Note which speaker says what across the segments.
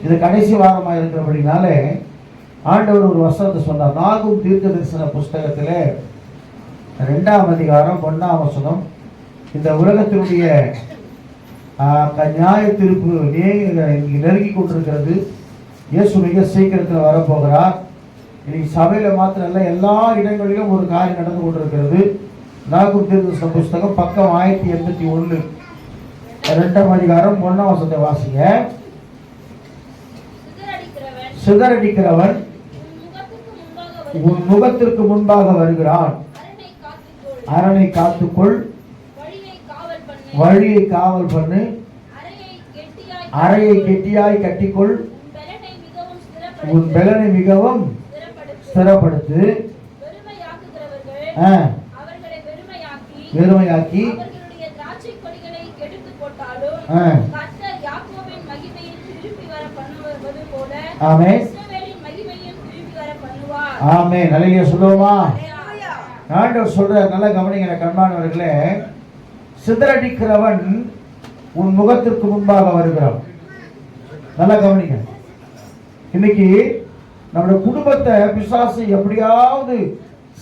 Speaker 1: இது கடைசி வாரமாக இருக்கிறபடினாலே ஆண்டவர் ஒரு வசனத்தை சொன்னார். நாகும் தீர்க்க தரிசன புஸ்தகத்திலே 2ஆம் அதிகாரம் 1ஆம் வசனம். இந்த உலகத்தினுடைய நியாய தீர்ப்பு நெருங்கி கொண்டிருக்கிறது. இயேசு மிக சீக்கிரத்தில் வரப்போகிறார். இன்னைக்கு சபையில மாத்திரம் இல்லை, எல்லா இடங்களிலும் ஒரு காரியம் நடந்து கொண்டிருக்கிறது. நாகும் தீர்க்க புஸ்தகம் பக்கம் 1081 2ஆம் அதிகாரம் 1ஆம் வசனத்தை வாசிங்க. சிதறடிக்கிறவன் உன் முகத்திற்கு முன்பாக வருகிறான். அரணை காத்துக்கொள், வழியை காவல் பண்ணு, அறையை கெட்டியாய் கட்டிக்கொள், உன் பெலனை மிகவும் ஸ்திரப்படுத்து. வெறுமையாக்கி ஆமென் ஆமென் ஹல்லேலூயா சொல்லுவோமா? ஆண்டவர் சொல்ற நல்ல கவனிங்க கண்பானவர்களே. சிதறடிக்கிறவன் உன் முகத்திற்கு முன்பாக வருகிறான். நல்லா கவனிங்க. இன்னைக்கு நம்முடைய குடும்பத்தை பிசாசு எப்படியாவது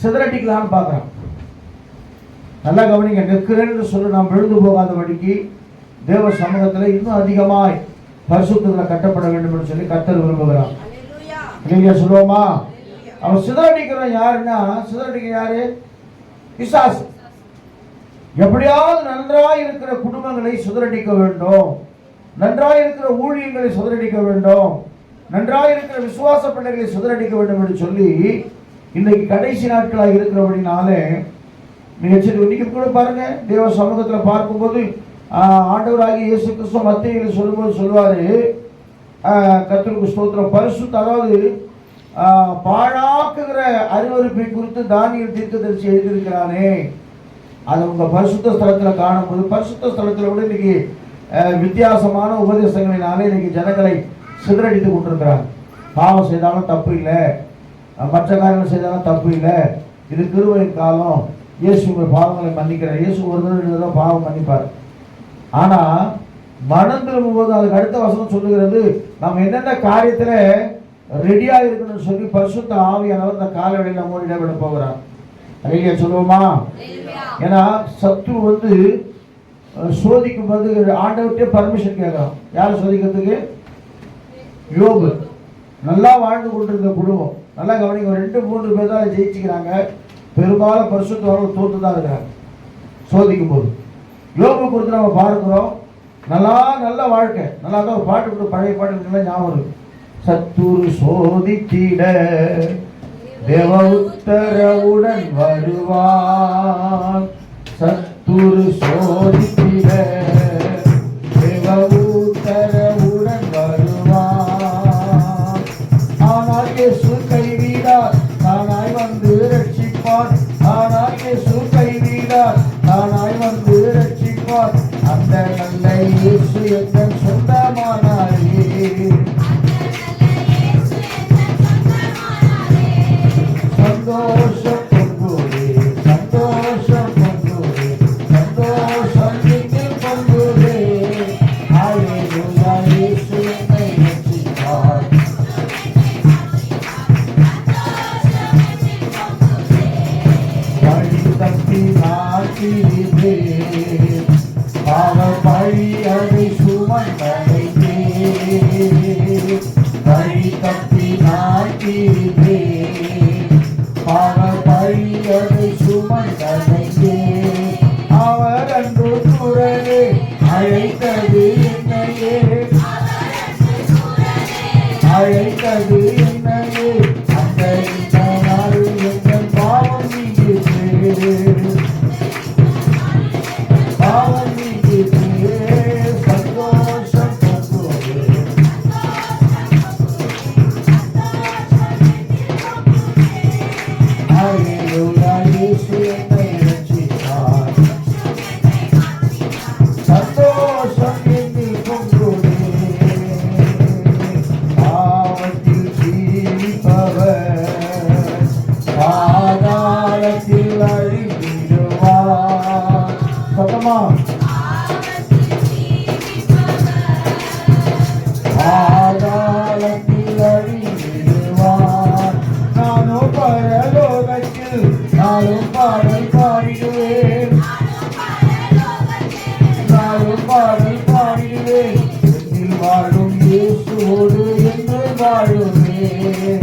Speaker 1: சிதறடிக்கலான்னு பார்க்கறான். நல்லா கவனிங்க. நிற்கிறேன்னு சொல்லி நாம் விழுந்து போகாதபடிக்கு தேவ சமூகத்தில் இன்னும் அதிகமாய் பரிசுத்தத்தில் கட்டப்பட வேண்டும் என்று சொல்லி கர்த்தர் விரும்புகிறான். இல்லையா சொல்லுவோமா? அவன் சிதறடிக்கிறவன் யாருன்னா, சிதறடிக்க யாரு? பிசாசு. எப்படியாவது நன்றாய் இருக்கிற குடும்பங்களை சிதறடிக்க வேண்டும், நன்றாய் இருக்கிற ஊழியங்களை சிதறடிக்க வேண்டும், நன்றாய் இருக்கிற விசுவாச பிள்ளைகளை சிதறடிக்க வேண்டும் என்று சொல்லி இன்னைக்கு கடைசி நாட்களாக இருக்கிறபடினாலே இன்னைக்கு கூட பாருங்க, தேவ சமூகத்தில் பார்க்கும்போது ஆண்டவராகிய இயேசு கிறிஸ்து மத்தேயுவில் சொல்லும்போது சொல்லுவாரு, கர்த்தருக்கு ஸ்தோத்திரம், பரிசுத்த அதாவது பாழாக்குகிற அருவருப்பை குறித்து தானியேல் தீர்க்கதரிசி எழுதியிருக்கிறானே, அதை உங்க பரிசுத்த ஸ்தலத்தில் காணும்போது, பரிசுத்த ஸ்தலத்தில் கூட இன்னைக்கு வித்தியாசமான உபதேசங்களினாலே இன்னைக்கு ஜனங்களை சிதறடித்து கொண்டிருக்கிறாங்க. பாவம் செய்தாலும் தப்பு இல்லை, மற்ற காரியங்கள் செய்தாலும் தப்பு இல்லை, இது கிருபையின் காலம், இயேசு உங்கள் பாவங்களை மன்னிக்கிறார். இயேசு ஒரு தடவை பாவம் மன்னிப்பார். ஆனா மனம் திரும்பும்போது அதுக்கு அடுத்த வசனம் சொல்லுகிறது, நம்ம என்னென்ன காரியத்துல ரெடியா இருக்கணும்னு சொல்லி பரிசுத்த ஆவியானவர் இந்த காலவெளியில் நம்ம இடவிட போகிறார். அதையே சொல்லுவோமா? ஏன்னா சத்துரு சோதிக்கும் போது ஆண்டவர்கிட்ட பர்மிஷன் கேட்கறான். யார் சோதிக்கிறதுக்கு? யோபு. நல்லா வாழ்ந்து கொண்டிருந்த குடும்பம். நல்லா கவனிங்க, 2-3 பேர் தான் ஜெயிச்சுக்கிறாங்க. பெரும்பாலும் பரிசுத்தவர்கள் தோற்று தான் இருக்கிறாங்க சோதிக்கும் போது. யோபு குறித்து நம்ம பார்க்கிறோம். நல்ல வாழ்க்கை, நல்லா தான் ஒரு பாட்டு கூட, பழைய பாட்டு நல்லா ஞாபகம் இருக்கு. சத்துரு சோதித்திட தேவ உத்தரவுடன் வருவான், சத்துரு சோதித்திட தேவ உத்தரவுடன் வருவான். ஆனால் இயேசு கைவிடார், தானாய் வந்து ரட்சிப்பார். ஆனால் இயேசு கைவிடார், தானாய் வந்து ரட்சிப்பார். அந்த நல்ல இயேசு எங்கள் சொந்தமானாரே, சந்தோஷம் பொங்குதே, சந்தோஷம் பொங்குதே, சந்தோஷம் நீங்கள் பொங்குதே. ஹல்லேலூயா, இயேசு என்னை ரட்சித்தார். வழி தப்பி நாட்டிலே பாவ பழி அதை சுமந்தடைத்தே, வழி தப்பி நாட்டிலே பாவ பழி அதை சுமந்தடைத்தே. அவர் அன்று குரலே அழைத்தது என்னையே, அழைத்தது என்னையே. அந்த நாள் எங்கள் பாவம் நீங்கிற்று, பாவம் நீங்கிற்று. சந்தோஷம் பொங்குதே, ஹல்லேலூயா, இயேசு என்னை ரட்சித்தார். சந்தோஷம் என்னில் பொங்குதே, பாவத்தில் இயேசுவோடு என்று வாழுவேன்.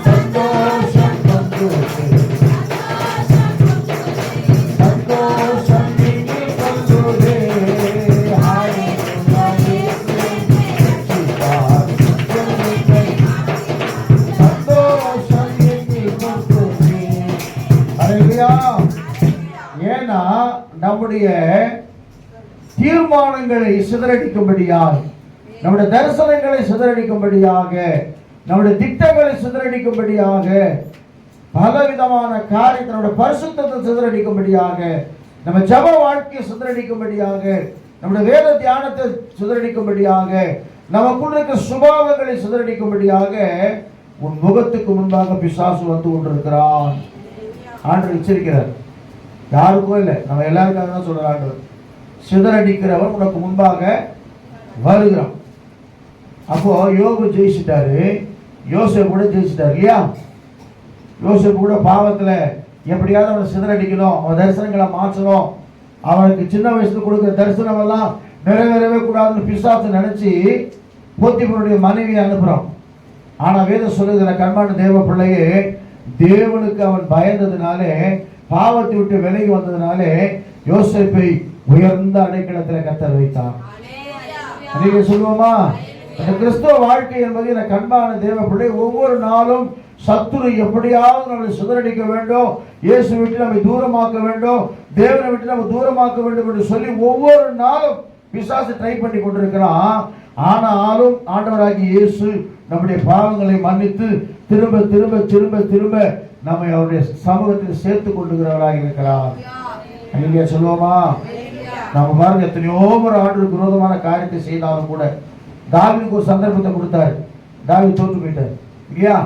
Speaker 1: சந்தோஷம் வந்தது, சந்தோஷம் இனி வந்தது. ஹalleluya, ரட்சித்தார் என்னை. சந்தோஷம் இனி வந்தது. ஹalleluya. ஏன்னா நம்முடைய தீர்மானங்களை சிதறடிக்கும்படியாக, நம்முடைய தரிசனங்களை சிதறடிக்கும்படியாக, நம்முடைய திட்டங்களை சிதறடிக்கும்படியாக, பலவிதமான காரியத்தை, நம்முடைய பரிசுத்தத்தை சிதறடிக்கும்படியாக, நம்ம ஜப வாழ்க்கையை சிதறடிக்கும்படியாக, நம்முடைய வேத தியானத்தை சிதறடிக்கும்படியாக, நமக்குள்ள இருக்க சுபாவங்களை சிதறடிக்கும்படியாக உன் முகத்துக்கு முன்பாக பிசாசு வந்து கொண்டிருக்கிறான். ஆண்டவர் எச்சரிக்கிறார். யாருக்கும் இல்லை, நம்ம எல்லாருக்காக தான் சொல்றாங்க. சிதறடிக்கிறவன் உனக்கு முன்பாக வருகிறான். அப்போ யோபு ஜெயிச்சிட்டாரு, யோசேப்பு கூட ஜெயிச்சிட்டாரு இல்லையா? யோசேப்பு கூட பாவத்துல எப்படியாவது அவனை சிதறடிக்கணும், அவன் தரிசனங்களை மாற்றணும், அவனுக்கு சின்ன வயசுல கொடுக்குற தரிசனம் எல்லாம் நிறைவேறவே கூடாதுன்னு பிசாசு நினைச்சு போத்திபருடைய மனைவியை அனுப்புறான். ஆனா வேதம் சொல்லுகிற கண்பான தேவ பிள்ளையே, தேவனுக்கு அவன் பயந்ததுனாலே, பாவத்தை விட்டு விலகி வந்ததுனாலே யோசேப்பை உயர்ந்த அடைக்கலத்தில் கர்த்தர் வைத்தார். நீங்க சொல்லுவோமா? அந்த கிறிஸ்துவ வாழ்க்கை என்பது என கண்பான தேவ பிள்ளை, ஒவ்வொரு நாளும் சத்துரு எப்படியாவது நம்மளை சிதறடிக்க வேண்டும், இயேசு விட்டு நம்மை தூரமாக்க வேண்டும், தேவனை விட்டு நம்ம தூரமாக்க வேண்டும் என்று சொல்லி ஒவ்வொரு நாளும் பிசாசு ட்ரை பண்ணி கொண்டிருக்கிறான். ஆனாலும் ஆண்டவராகிய இயேசு நம்முடைய பாவங்களை மன்னித்து திரும்ப திரும்ப திரும்ப திரும்ப நம்மை அவருடைய சமூகத்தில் சேர்த்து கொண்டுகிறவராக இருக்கிறார். நீங்க சொல்லுவோமா? நம்ம பாருங்க, எத்தனையோ ஒரு ஆண்டுக்கு விரோதமான காரியத்தை செய்தாலும் கூட தாவீதுக்கு ஒரு சந்தர்ப்பத்தை கொடுத்தாரு. தாவீது தோற்று போயிட்டார் இல்லையா?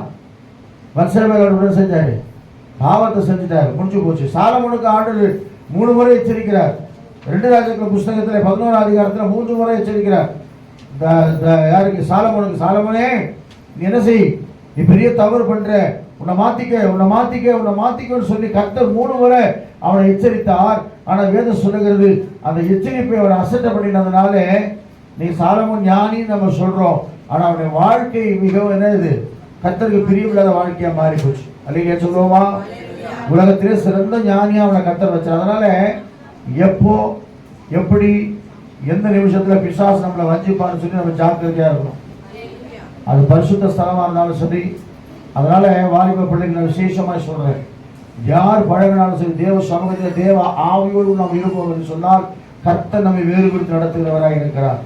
Speaker 1: வத்சேபாவோட செஞ்சாரு, பாவத்தை செஞ்சுட்டாரு, முடிஞ்சு போச்சு. சாலமோனுக்கு ஆண்டு 3 முறை எச்சரிக்கிறார். 2 ராஜாக்கள் புஸ்தகத்துல 11ஆம் அதிகாரத்துல 3 முறை எச்சரிக்கிறார். யாருக்கு? சாலமோனுக்கு. சாலமோனே, நீ என்ன செய், நீ பெரிய தவறு பண்ற, உன்னை மாத்திக்க உன்னை மாத்திக்க உன்னை மாத்திக்கன்னு சொல்லி கர்த்தர் 3 முறை அவனை எச்சரித்தார். ஆனா வேதம் சொல்லுகிறது, அந்த எச்சரிப்பை அவனை அசட்டை பண்ணினதுனால நீ சாலமோன் ஞானின்னு நம்ம சொல்றோம், ஆனா அவனுடைய வாழ்க்கை மிகவும் என்னது, கர்த்தருக்கு பிரியமில்லாத வாழ்க்கையா மாறி போச்சு. அல்லையா சொல்லுவோமா? உலகத்திலே சிறந்த ஞானியா அவனை கர்த்தர் வச்சார். அதனால எப்போ எப்படி எந்த நிமிஷத்துல பிசாசு நம்மளை வஞ்சிப்பான்னு சொல்லி நம்ம ஜாக்கிரதையா இருக்கணும். அது பரிசுத்த ஸ்தலமா இருந்தாலும் சரி. அதனால வாலிப பிள்ளைகளை விசேஷமா சொல்றேன், யார் பழகினாலும் சரி, தேவ சமூகத்தில் தேவ ஆவியோடு நாம் இருப்போம் என்று சொன்னால் கர்த்தர் நம்மை வேறுபடுத்தி நடத்துகிறவராக இருக்கிறார்.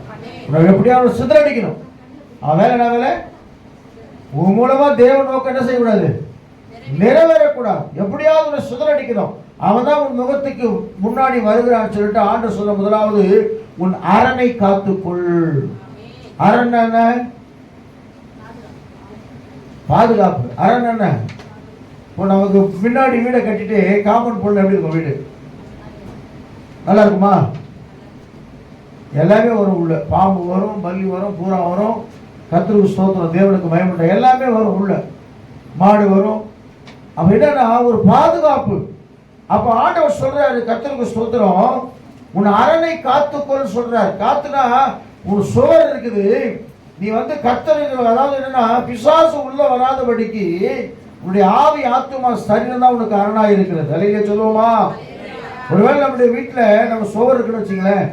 Speaker 1: எப்படியாவது சிதறடிக்கணும். வேலை என்ன வேலை? உன் மூலமா தேவ நோக்கம் என்ன செய்யக்கூடாது, நிறைவேறக்கூடாது. எப்படியாவது சிதறடிக்கணும். அவன் தான் உன் முகத்துக்கு முன்னாடி வருகிறான்னு சொல்லிட்டு ஆண்டவர் சொல்ல, முதலாவது உன் அரணை காத்துக்கொள். அரண் என்ன? பாதுகாப்பு. அரண் என்ன? இப்போ நமக்கு முன்னாடி வீடை கட்டிட்டு காம்பவுண்ட் போடல, எப்படி இருக்கும் வீடு? நல்லா இருக்குமா? எல்லாமே வரும் உள்ள. பாம்பு வரும், பல்லி வரும், பூரா வரும், கர்த்தருக்கு ஸ்தோத்திரம், தேவனுக்கு பயமுண்ட எல்லாமே வரும் உள்ள. மாடு வரும். அப்ப என்னன்னா ஒரு பாதுகாப்பு. அப்ப ஆண்டவர் சொல்றாரு, கர்த்தருக்கு ஸ்தோத்திரம், உன் அரணை காத்துக்கொள் சொல்றாரு. காத்துனா ஒரு சுவர் இருக்குது, நீ வந்து கர்த்தருக்கு, அதாவது என்னன்னா பிசாசு உள்ள வராதபடிக்கு உன்னுடைய ஆவி ஆத்துமா சரீரம் தான் உனக்கு அரணா இருக்கிறது. அல்லையா சொல்லுவோமா? ஒருவேளை நம்முடைய வீட்டுல நம்ம சுவர் இருக்குன்னு வச்சுங்களேன்,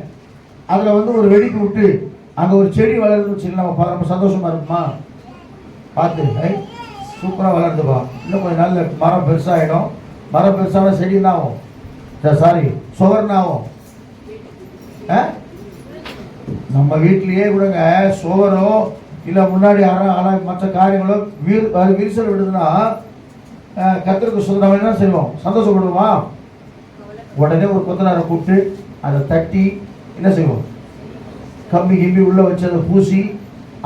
Speaker 1: அதுல வந்து ஒரு வெடிக்கு விட்டு அங்க ஒரு செடி வளருதுன்னு வச்சுக்கலாம், நம்ம சந்தோஷமா இருக்குமா? பார்த்து சூப்பரா வளருதுப்பா, இன்னும் கொஞ்சம் நல்ல மரம் பெருசாகிடும். மரம் பெருசான செடி என்ன ஆகும்? சாரி, சுவர் ஆகும். நம்ம வீட்டிலேயே கூடங்க சுவரோ இல்லை முன்னாடி மற்ற காரியங்களோ விரிசல் விடுதுன்னா கர்த்தருக்கு சுதந்திரம் என்ன செய்வோம்? சந்தோஷப்படுவோமா? உடனே ஒரு கொத்தனாரை கூப்பிட்டு அதை தட்டி என்ன செய்வோம்? கம்பி உள்ள வச்சு அதை பூசி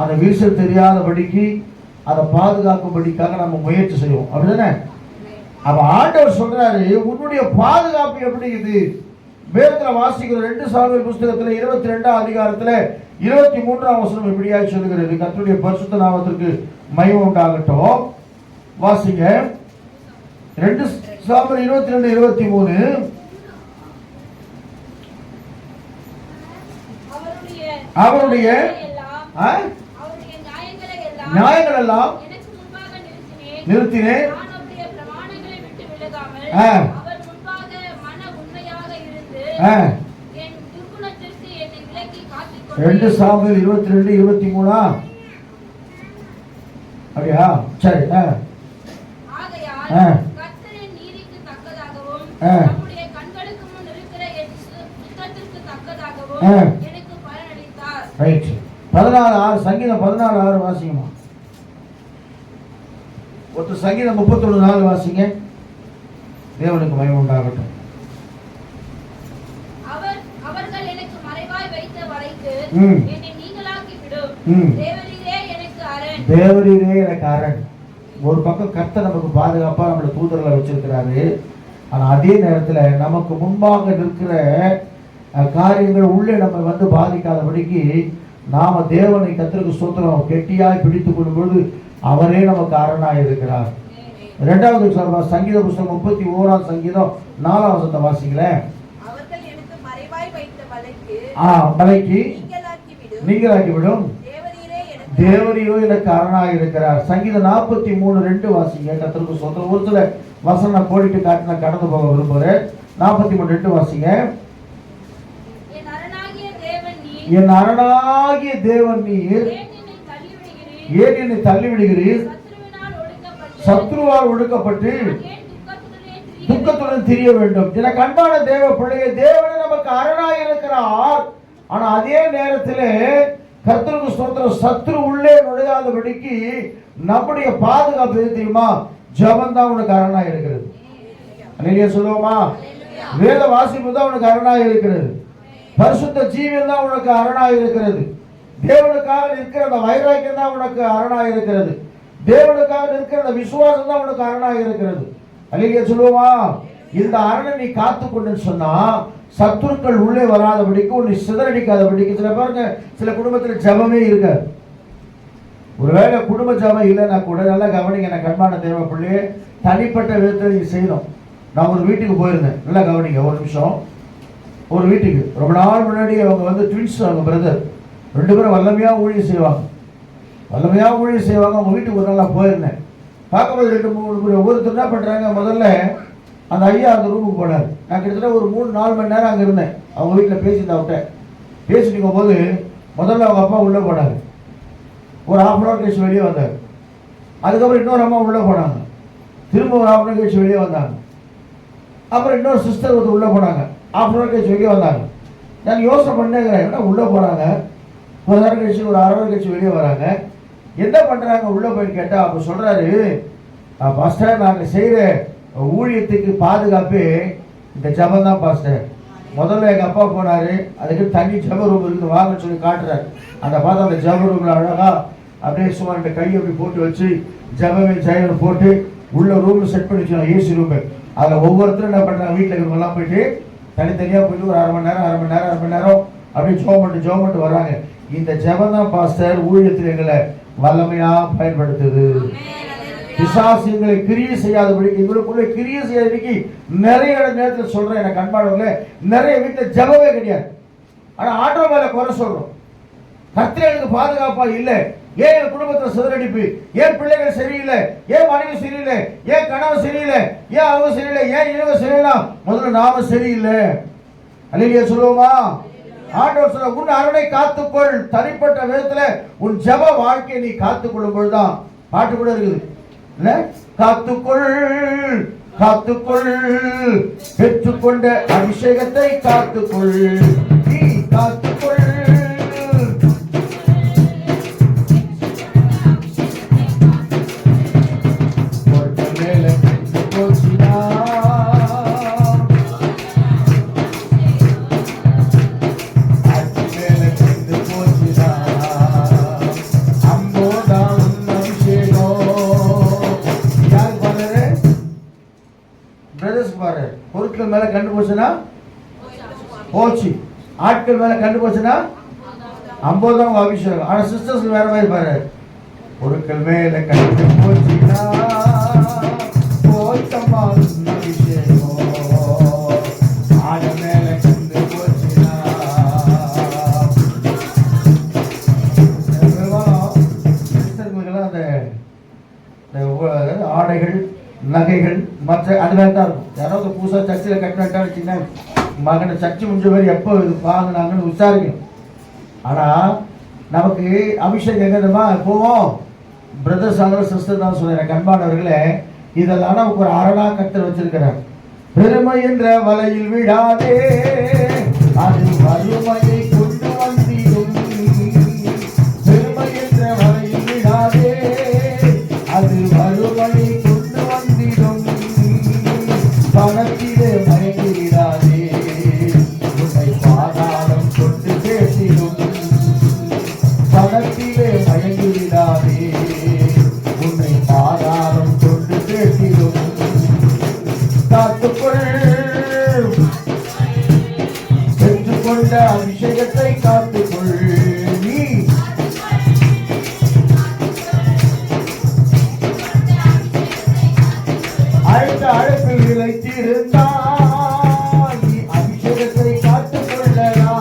Speaker 1: அந்த விரிசல் தெரியாதபடிக்கு அதை பாதுகாக்கும்படிக்காக நம்ம முயற்சி செய்வோம். அப்படிதானே? அப்ப ஆண்டவர் சொல்றாரு, உன்னுடைய பாதுகாப்பு எப்படி இது? வேதத்துல வாசிக்கிற 2 சாமுவேல் புஸ்தகத்துல 22ஆம் அதிகாரத்துல 23ஆம் வசனம் இப்படியாக சொல்லுகிறது. கர்த்தருடைய பரிசுத்த நாமத்திற்கு மகிமை உண்டாகட்டும். வாசிங்க. 2 சாமுவேல் 22:23. அவருடைய நியாயங்கள் எல்லாம் நிறுத்தினேன். ரெண்டு சாமுவேல் 22:23 அப்படியா? சரி. ரைட். 14:6 சங்கீதம் 14:6 வாசிங்கம்மா. ஒரு சங்கீதம் 31:4 வாசிங்க. தேவனுக்கு மகிமை உண்டாகட்டும்.
Speaker 2: அவர்கள் எனக்கு மறைவாய் வைத்த வலைக்கு என்னை நீங்களாக்கி விடும். தேவரீரே எனக்கு அரண்.
Speaker 1: தேவரீரே எனக்கு அரண். ஒரு பக்கம் கர்த்தர் நமக்கு பாதுகாப்பா நம்மளை தூதர்களை வச்சிருக்கிறாரு. ஆனா அதே நேரத்துல நமக்கு முன்பாக நிற்கிற காரியங்கள் உள்ளே நம்ம வந்து பாதிக்காதபடிக்கு நாம தேவனை கர்த்தருக்கு ஸ்தோத்திரம் கெட்டியாய் பிடித்துக் கொள்ளும் பொழுது அவரே நமக்கு அரணாய் இருக்கிறார். இரண்டாவது சங்கீத புஸ்தகம் 31 சங்கீதம் 4 வசனத்தை வாசிங்களேன். மலைக்கு நீங்களாக்கி விடும். தேவரீரோ எனக்கு அரணாய் இருக்கிறார். சங்கீதம் 43:2 வாசிங்க. கர்த்தருக்கு ஸ்தோத்திரம். ஒரு சில வசனம் கோடிட்டு காட்டின கடந்து போக விரும்புகிறேன். 43:2 வாசிங்க. என் அரணாகிய தேவன் நீர், ஏன் என்னை தள்ளிவிடுகிறீர்? சத்ருவால் ஒடுக்கப்பட்டு துக்கத்துடன் திரிய வேண்டும். எனக்கு அன்பான தேவ பிள்ளையை, தேவனே நமக்கு அரணாய் இருக்கிறார். ஆனா அதே நேரத்தில் கர்த்தருக்கு ஸ்தோத்திரம், சத்ரு உள்ளே நுழையாதபடிக்கு நம்முடைய பாதுகாப்பு எது தெரியுமா? ஜெபம் தான் உனக்கு அரணாய் இருக்கிறது. அல்லேலூயா சொல்லுவோமா? வேத வாசிப்பு தான் உனக்கு அரணாய் இருக்கிறது. பரிசுத்த ஜீவன் தான் உனக்கு அரணாய் இருக்கிறது. தேவனுக்காக நிற்கிற அந்த வைராக்கியம் தான் உனக்கு அரணாய் இருக்கிறது. தேவனுக்காக நிற்கிற அந்த விசுவாசம் தான் உனக்கு அரணாய் இருக்கிறது. அல்லேலூயா சொல்லுவோமா? இந்த அரணை நீ காத்துக்கொண்டு சொன்னா சத்துருக்கள் உள்ளே வராதபடிக்கு, உன்னை சிதறடிக்காதபடிக்கு. சில பாருங்க, சில குடும்பத்தில் ஜபமே இருக்காது. ஒருவேளை குடும்ப ஜபம் இல்லைன்னா கூட நல்லா கவனிங்க. எனக்கு கண்மான தேவ பிள்ளையே, தனிப்பட்ட விதத்தில் நீங்க செய்யணும். நான் ஒரு வீட்டுக்கு போயிருந்தேன். நல்லா கவனிங்க ஒரு நிமிஷம். ஒரு வீட்டுக்கு ரொம்ப நாள் முன்னாடி அவங்க வந்து ட்வின்ஸ், அவங்க பிரதர் 2 பேரும் வல்லமையா ஊழியம் செய்வாங்க. அவங்க வீட்டுக்கு ஒரு நாள் போயிருந்தேன். பார்க்கும்போது 2-3 ஒவ்வொருத்தர் என்ன பண்றாங்க, முதல்ல அந்த ஐயா அந்த ரூமுக்கு போனார். நான் கிட்டத்தட்ட ஒரு 3-4 மணி நேரம் அங்கே இருந்தேன். அவங்க வீட்டில் பேசிட்டு இருக்கும்போது முதல்ல அவங்க அப்பா உள்ளே போனார். ஒரு 1/2 hour கழிச்சு வெளியே வந்தார். அதுக்கப்புறம் இன்னொரு அம்மா உள்ளே போனாங்க. திரும்ப ஒரு 1/2 hour கழிச்சு வெளியே வந்தாங்க. அப்புறம் இன்னொரு சிஸ்டர் வந்து உள்ளே போனாங்க. 1/2 hour கழிச்சு வெளியே வந்தாங்க. நான் யோசனை பண்ணேங்கிறேன், ஏன்னா உள்ளே போகிறாங்க, ஒரு நேரம் கழிச்சு ஒரு 1/2 hour கழிச்சு வெளியே வராங்க, என்ன பண்ணுறாங்க உள்ளே போய் கேட்டால் அப்போ சொல்கிறாரு, பாஸ்டர் நாங்கள் செய்கிற ஊழியத்துக்கு பாதுகாப்பு இந்த ஜபம் தான் பாஸ்டர். முதல்ல எங்கள் அப்பா போனார், அதுக்கு தண்ணி ஜப ரூம் இருக்குது வாங்கன்னு சொல்லி காட்டுறாரு. அந்த பார்த்தா அந்த ஜப ரூமில் அழகாக அப்படியே சும்மா இந்த கையை அப்படி போட்டு வச்சு ஜபமே ஜெயன்னு போட்டு உள்ள ரூம் செட் பண்ணி வச்சுருவாங்க, ஏசி ரூமு. அதில் ஒவ்வொருத்தரும் என்ன பண்ணுறாங்க, வீட்டில் இருக்கிறவங்கலாம் போயிட்டு தனித்தனியாக போயிட்டு ஒரு 1/2 மணி நேரம் அப்படியே ஜோம் பண்ணிட்டு வராங்க. இந்த ஜபம் தான் பாஸ்டர் ஊழியத்தில் எங்களை வல்லமையாக பயன்படுத்துது. பிசாசுகளை கிரியை செய்யாதபடிக்கு, எங்களுக்குள்ள கிரியை செய்யாதபடிக்கு நிறைய நேரத்தில் சொல்றேன். எனக்கு அன்பானவர்களே, நிறைய வீட்டில் ஜபமே கிடையாது. ஆனா ஆண்டவர் மேல குறை சொல்றோம். கர்த்தருக்கு பாதுகாப்பா இல்லை. ஏன் என் குடும்பத்தில் சிதறடிப்பு? ஏன் பிள்ளைகள் சரியில்லை? ஏன் மனைவி சரியில்லை? ஏன் கணவன் சரியில்லை? ஏன் அவங்க சரியில்லை? ஏன் இவங்க சரியில்லை? முதல்ல நாம சரியில்லை. அல்லேலூயா சொல்லுவோமா? ஆண்டவர் சொல்ல, உன் அரணை காத்துக்கொள். தனிப்பட்ட விதத்துல உன் ஜப வாழ்க்கையை நீ காத்துக்கொள்ளும் பொழுதுதான். பாட்டு கூட இருக்குது, காத்துக்கொள் காத்துக்கொள், பெற்றுக்கொண்ட அபிஷேகத்தை காத்துக்கொள், நீ காத்துக்கொள். பொருட்கள் மேல கண்டு போச்சுன்னா போச்சு, ஆட்கள் மேல கண்டு போச்சுன்னா 50 அபிஷேகம். ஆனா சிஸ்டர்ஸ் வேற மாதிரி பாரு, பொருட்கள் மேல கண்டு போச்சுன்னா போச்சம்மா அபிஷேகம், ஆட மேல கண்டு போச்சுன்னா மற்ற அது வேறு தான் இருக்கும். யாராவது புதுசாக சர்ச்சில் கட்டினாட்டான்னு வச்சுன்னா மகனை சர்ச்சு முடிஞ்ச வரை எப்போ இது வாங்கினாங்கன்னு விசாரிக்கணும். ஆனால் நமக்கு அபிஷேகம் எங்கேதுமா போவோம் பிரதர்ஸ் ஆகிற சிஸ்டர் தான் சொல்லுறேன். கண்பானவர்களே, இதெல்லாம் நமக்கு ஒரு அரணா கத்தர் வச்சிருக்கிறார். பெருமை என்ற வலையில் விடாதே, அது வறுமையை கொண்டு வந்திடும். பெருமை என்ற வலையில் விடாதே, அது வறுமையை கொண்டு வந்திடும். பணத்திலே மயங்கி விடாதே, உன்னை பாதாளம் கொண்டு பேசிடும். பணத்திலே மயங்கி விடாதே, உன்னை பாதாளம் கொண்டு பேசிடும். காத்துக்கொள், பெற்றுக்கொண்ட அபிஷேகத்தை காத்துக்கொள். நீ அழைத்த அழைப்பில் நிலைத்திருந்தால் நீ அபிஷேகத்தை காத்துக்கொள்ளலாம்.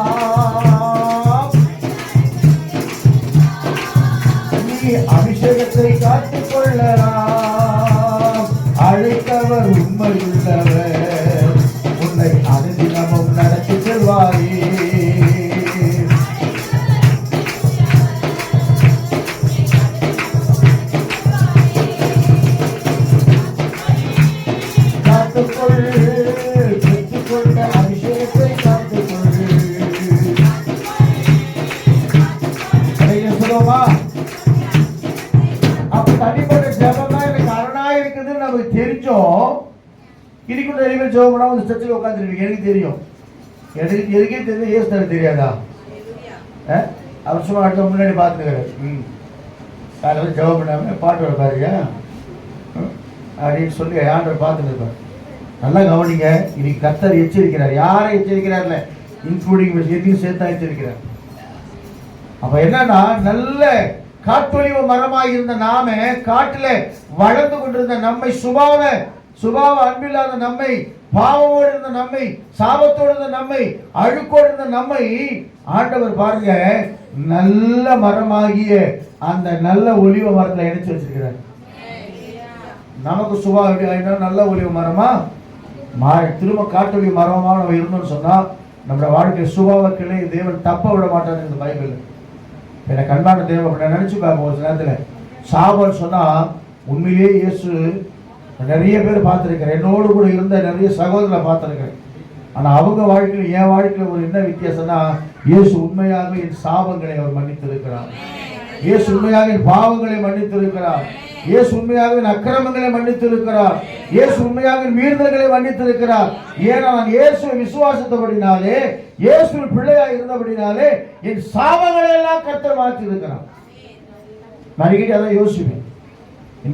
Speaker 1: நீ அபிஷேகத்தை காத்துக்கொள்ளலாம். அழைத்தவர் உண்மையுள்ளவர், உன்னை அனுதினமும் நடத்தி செல்வாரே. காத்துக்கொள், பெற்றுக்கொண்ட அபிஷேகத்தை காத்துக்கொள். சொல்லுவோமா? அப்ப தனிப்பட்ட ஜெபம் தான் எனக்கு அரணா இருக்குதுன்னு நமக்கு தெரிஞ்சோம். இதுக்கு நிறைய பேர் ஜெபம் பண்ணாம அந்த சர்ச்சில் உட்காந்துருவீங்க. எனக்கு தெரியும், எனக்கே தெரியும். ஏசு தெரியாதா? அவர் சும்மா அடுத்த முன்னாடி பார்த்துக்கிறாரு. காலையில் ஜெபம் பண்ணாம பாட்டு வர பாருங்க அப்படின்னு சொல்லி ஆண்டவர் பார்த்துட்டு இருப்பார். நல்லா கவனிங்க, இன்னைக்கு கர்த்தர் எச்சரிக்கிறார். யாரை எச்சரிக்கிறார்ல, இன்க்ளூடிங் எதையும் சேர்த்தா எச்சரிக்கிறார். அப்ப என்னன்னா, நல்ல காட்டொழிவ மரமாக இருந்த நாம, காட்டில வளர்ந்து கொண்டிருந்த நம்மை, சுபாவ அன்பில்லாத நம்மை, பாவமோடு இருந்த நம்மை, சாபத்தோடு இருந்த நம்மை, அழுக்கோடு இருந்த நம்மை ஆண்டவர் பாருங்க நல்ல மரமாகிய அந்த நல்ல ஒலிவ மரத்துல இணைச்சு வச்சிருக்கிறார். நமக்கு சுபாவம் எப்படி ஆயிட்டா நல்ல ஒலிவ மரமா மாறி திரும்ப காட்டொழிவு மரமா நம்ம இருந்தோம்னு சொன்னா நம்மளோட வாழ்க்கை சுபாவக்களே தேவன் தப்ப விட மாட்டாரு. இந்த பைபிள் எனக்கு அன்பான தேவன் நினைச்சு பார்ப்போம். ஒரு நேரத்துல சாபம் சொன்னா உண்மையிலேயே இயேசு நிறைய பேர் பார்த்துருக்கிறேன். என்னோடு கூட இருந்த நிறைய சகோதரரை பார்த்துருக்கிறேன். ஆனால் அவங்க வாழ்க்கையில் என் வாழ்க்கையில் ஒரு என்ன வித்தியாசம்னா, இயேசு உண்மையாக என் சாபங்களை அவர் மன்னித்திருக்கிறார். இயேசு உண்மையாக என் பாவங்களை மன்னித்திருக்கிறார். இயேசு உண்மையாக என் அக்கிரமங்களை மன்னித்திருக்கிறார். இயேசு உண்மையாக என் மீறுதல்களை மன்னித்திருக்கிறார். ஏன்னா நான் இயேசுவை விசுவாசித்தபடினாலே, இயேசுவின் பிள்ளையாக இருந்தபடினாலே என் சாபங்களை எல்லாம் கர்த்தர் மாற்றி இருக்கிறார். அடிக்கடி அதான் யோசிப்பேன்.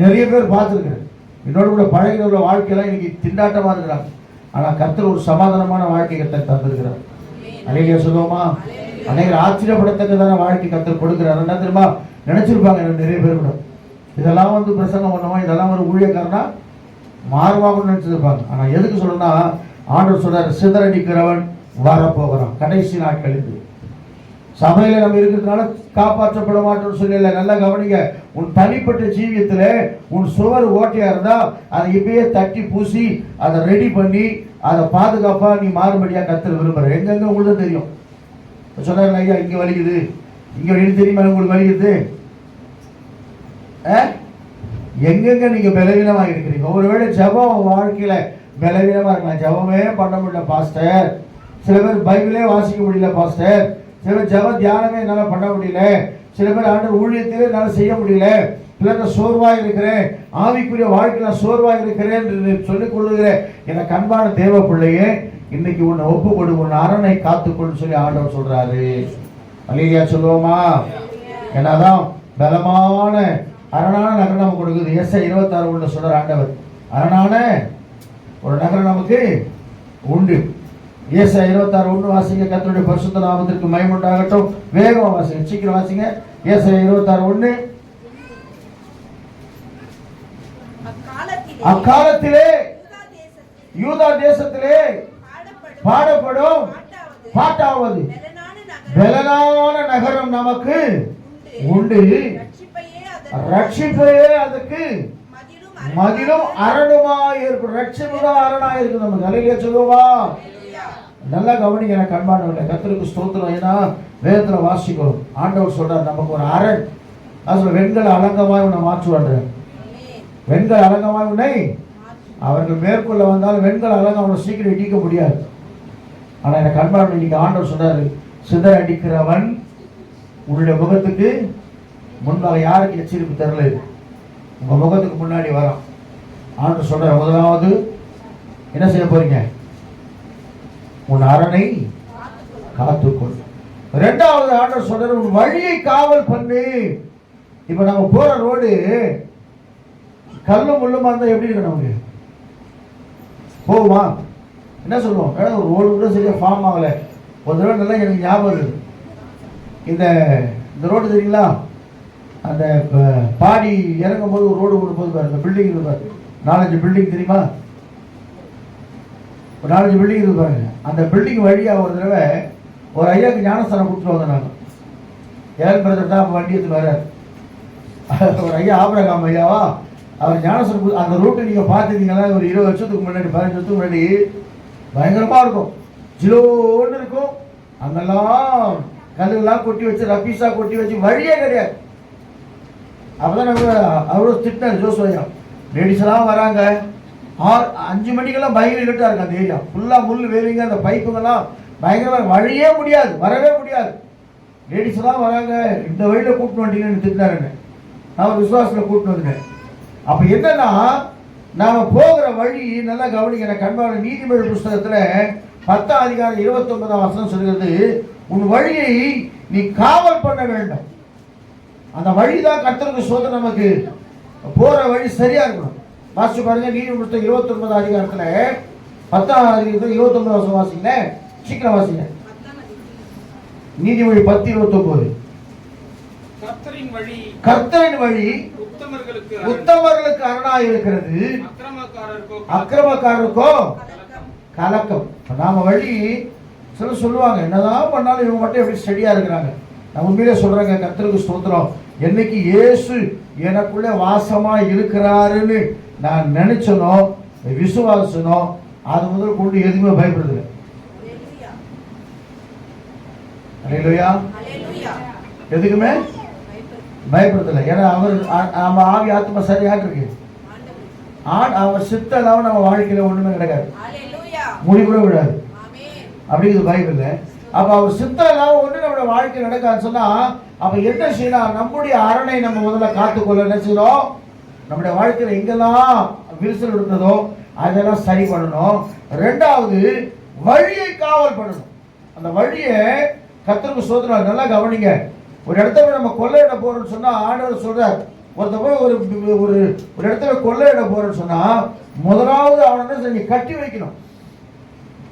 Speaker 1: நிறைய பேர் பார்த்துருக்கிறேன், என்னோட கூட பழகின வாழ்க்கையெல்லாம் இன்னைக்கு திண்டாட்டமா இருக்கிறாங்க. ஆனா கர்த்தர் ஒரு சமாதானமான வாழ்க்கை கர்த்தர் தந்திருக்கிறார். அநேக சொல்லுவோமா, அநேகர் ஆச்சரியப்படத்தக்கதான வாழ்க்கை கர்த்தர் கொடுக்கிறார். என்ன தெரியுமா நினைச்சிருப்பாங்க நிறைய பேர் கூட, இதெல்லாம் பிரசங்கம் பண்ணுவோம், இதெல்லாம் ஒரு ஊழியக்காரனா மாறுவாங்கன்னு நினைச்சிருப்பாங்க. ஆனா எதுக்கு சொல்லணும்னா, ஆண்டவர் சொல்றாரு, சிதறடிக்கிறவன் வரப்போகிறான் கடைசி நாட்களில். சபையில நம்ம இருக்கிறதுனால காப்பாற்றப்பட மாட்டோம்னு சொல்லல. நல்லா கவனிங்க, உன் தனிப்பட்ட ஜீவியத்துல உன் சுவர் ஓட்டையா இருந்தா அதை இப்பயே தட்டி பூசி அதை ரெடி பண்ணி அதை பாதுகாப்பா நீ மாறுபடியா கர்த்தர் விரும்புற. எங்கெங்க உங்களுக்கு தெரியும். சொன்னாங்க ஐயா இங்க வலிக்குது, இங்க வலி தெரியுமா உங்களுக்கு வலிக்குது? எங்கெங்க நீங்க பலவீனமா இருக்கிறீங்க. ஒருவேளை ஜெபம் வாழ்க்கையில பலவீனமா இருக்கலாம். ஜெபமே பண்ண முடியல பாஸ்டர். சில பேர் பைபிளே வாசிக்க முடியல பாஸ்டர். சில பேர் ஜெப தியானமே என்னால் பண்ண முடியல. சில பேர் ஆண்டவர் ஊழியத்திலே என்னால் செய்ய முடியல. பிள்ளைங்க சோர்வாக இருக்கிறேன், ஆவிக்குரிய வாழ்க்கையில் சோர்வாக இருக்கிறேன் என்று சொல்லிக் கொள்ளுகிறேன். எனக்கு அன்பான தேவ பிள்ளையே, இன்னைக்கு உன்னை ஒப்பு கொடு, உன் அரணை காத்துக்கொண்டு சொல்லி ஆண்டவர் சொல்றாரு. அல்லேலூயா சொல்லுவோமா? என்னதான் பலமான அரணான நகரம் நமக்கு கொடுக்குது. ஏசாயா 26 சொல்ற ஆண்டவர், அரணான ஒரு நகரம் நமக்கு உண்டு. ஏசாயா 26:1 வாசிங்க. கர்த்தருடைய பரிசுத்த நாமத்திற்கு மகிமை உண்டாகட்டும். வேகமா வாசிங்க, சீக்கிரம் வாசிங்க. ஏசாயா 26:1. அக்காலத்திலே யூதா தேசத்திலே பாடப்படும் பாட்டாவது பெலனான நகரம் நமக்கு உண்டு, ரட்சிப்பையே அதற்கு மதிலும் அரணுமாய் இருக்கும். ரட்சணுதான் அரணாய் இருக்கு நமக்கு. அல்லேலூயா சொல்லுவா. நல்லா கவனிங்க எனக்கு அன்பானவர்களே. கர்த்தருக்கு ஸ்தோத்திரம். ஏன்னா வேதத்துல வாசிக்கிறோம், ஆண்டவர் சொல்றார் நமக்கு ஒரு அரண். அது வெண்கல அலங்கமாய் உன்னை மாற்றுவார். வெண்கல அலங்கமாய் உன்னை அவர்கள் மேற்கொள்ள வந்தாலும் வெண்கல அலங்கம் அவனை சீக்கிரம் இடிக்க முடியாது. ஆனா எனக்கு அன்பானவர்களே, இன்னைக்கு ஆண்டவர் சொன்னாரு, சிதற அடிக்கிறவன் உங்களுடைய முகத்துக்கு முன்பாக யாருக்கு எச்சரிப்பு தரல, உங்க முகத்துக்கு முன்னாடி வரான். ஆண்டவர் சொல்றார், முதலாவது என்ன செய்ய போறீங்க? உன் அரணை காத்துக்கொள். இரண்டாவது ஆண்டவர் சொல்றார், உன் வழியை காவல் பண்ணு. இப்ப நம்ம போற ரோடு கல்லும் முள்ளுமா இருந்தா எப்படி இருக்கு நமக்கு? போகுமா? என்ன சொல்லுவோம்? ஒரு ரோடு கூட சரியா ஃபார்ம் ஆகல. ஒரு தடவை நல்லா எனக்கு ஞாபகம் இருக்கு. இந்த ரோடு தெரியுங்களா? அந்த பாடி இறங்கும் போது ஒரு ரோடு போது பாரு, இந்த பில்டிங் இருக்கு பாரு, 4-5 பில்டிங் தெரியுமா? ஒரு 4-5 பில்டிங் இருக்கு பாருங்க. அந்த பில்டிங் வழியா ஒரு தடவை ஒரு ஐயாவுக்கு ஞானஸ்தானம் கொடுத்துருவாங்க. நாங்கள் ஏழு பிரதர் தான் வண்டி எடுத்து வர்றாரு. ஒரு ஐயா ஆபரகாம் ஐயாவா, அவர் ஞானஸ்தானம். அந்த ரூட்டை நீங்க பார்த்துருந்தீங்கன்னா ஒரு 20 வருஷத்துக்கு முன்னாடி, 15 வருஷத்துக்கு முன்னாடி பயங்கரமா இருக்கும். ஜிலோன்னு இருக்கும். அங்கெல்லாம் கல்லுலாம் கொட்டி வச்சு, ரப்பீஸா கொட்டி வச்சு, வழியே கிடையாது. அப்பதான் நம்ம அவரும் திட்டினார் ஜோசுவையா. லேடிஸ் எல்லாம் வராங்க. 5 மணிக்கெல்லாம் பயங்கர இருட்டா இருக்கு. அந்த ஏரியா ஃபுல்லா முள் வேலிங்க, அந்த பைப்புங்கெல்லாம் பயங்கரமா, வழியே முடியாது, வரவே முடியாது. லேடிஸ் எல்லாம் வராங்க. இந்த வழியில கூட்டிட்டு வந்தீங்கன்னு திட்டினாருன்னு நான் விசுவாசத்துல கூட்டிட்டு வந்துட்டேன். அப்ப என்னன்னா, நாம போகிற வழி நல்லா கவனிக்கிற கண்பான நீதிமொழி புஸ்தகத்துல 10ஆம் அதிகாரம் 29ஆம் வசனம் சொல்கிறது, உன் வழியை நீ காவல் பண்ண வேண்டும். அந்த வழிதான் கர்த்தருக்கு சோதனை. நமக்கு போற வழி சரியா இருக்கணும். வாசிச்சு பாருங்க, நீதிமொழி புஸ்தகம் 29ஆம் அதிகாரத்துல 10ஆம் அதிகாரத்துல 29 வசனம் வாசிங்க. சீக்கிரம் வாசிங்க. நீதிமொழி 10:29. கர்த்தரின் வழி உத்தமர்களுக்கு அரணாய் இருக்கிறது, அக்கிரமக்காரருக்கோ கலக்கம். நாம வழி சில சொல்லுவாங்க, என்னதான் பண்ணாலும் இவங்க மட்டும் எப்படி ஸ்டடியா இருக்கிறாங்க. நான் உண்மையிலே சொல்றேங்க, கர்த்தருக்கு ஸ்தோத்திரம். என்னைக்கு இயேசு எனக்குள்ள வாசமா இருக்கிறாருன்னு நான் நினைச்சனோ, விசுவாசனோ, அது முதல் கொண்டு எதுவுமே பயப்படுது. அல்லேலூயா. எதுக்குமே பயப்படுறதில்லை. ஏன்னா அவர் நம்ம ஆவி ஆத்மா சரியாக இருக்கு. அவர் சித்தம் இல்லாம நம்ம வாழ்க்கையில ஒண்ணுமே கிடையாது, முடி கூட விடாது. அப்படிங்கிறது பைபிள்ல. அப்ப அவர் சித்தம் இல்லாம ஒண்ணு நம்மளோட வாழ்க்கையில் நடக்காதுன்னு சொன்னா, அப்ப என்ன செய்யணும்? நம்முடைய அரணை நம்ம முதல்ல காத்துக்கொள்ள என்ன செய்யணும்? நம்முடைய வாழ்க்கையில எங்கெல்லாம் விரிசல் இருந்ததோ அதெல்லாம் சரி பண்ணணும். ரெண்டாவது, வழியை காவல் பண்ணணும். அந்த வழியை கர்த்தருக்கு சோதனை. நல்லா கவனிங்க. ஒரு இடத்துல நம்ம கொள்ளையிட போறோம்னு சொன்னா, ஆண்டவர் சொல்றார், ஒருத்த போய் ஒரு இடத்துல கொள்ளையிட போறோம்னு சொன்னா முதலாவது அவனை நீ கட்டி வைக்கணும்.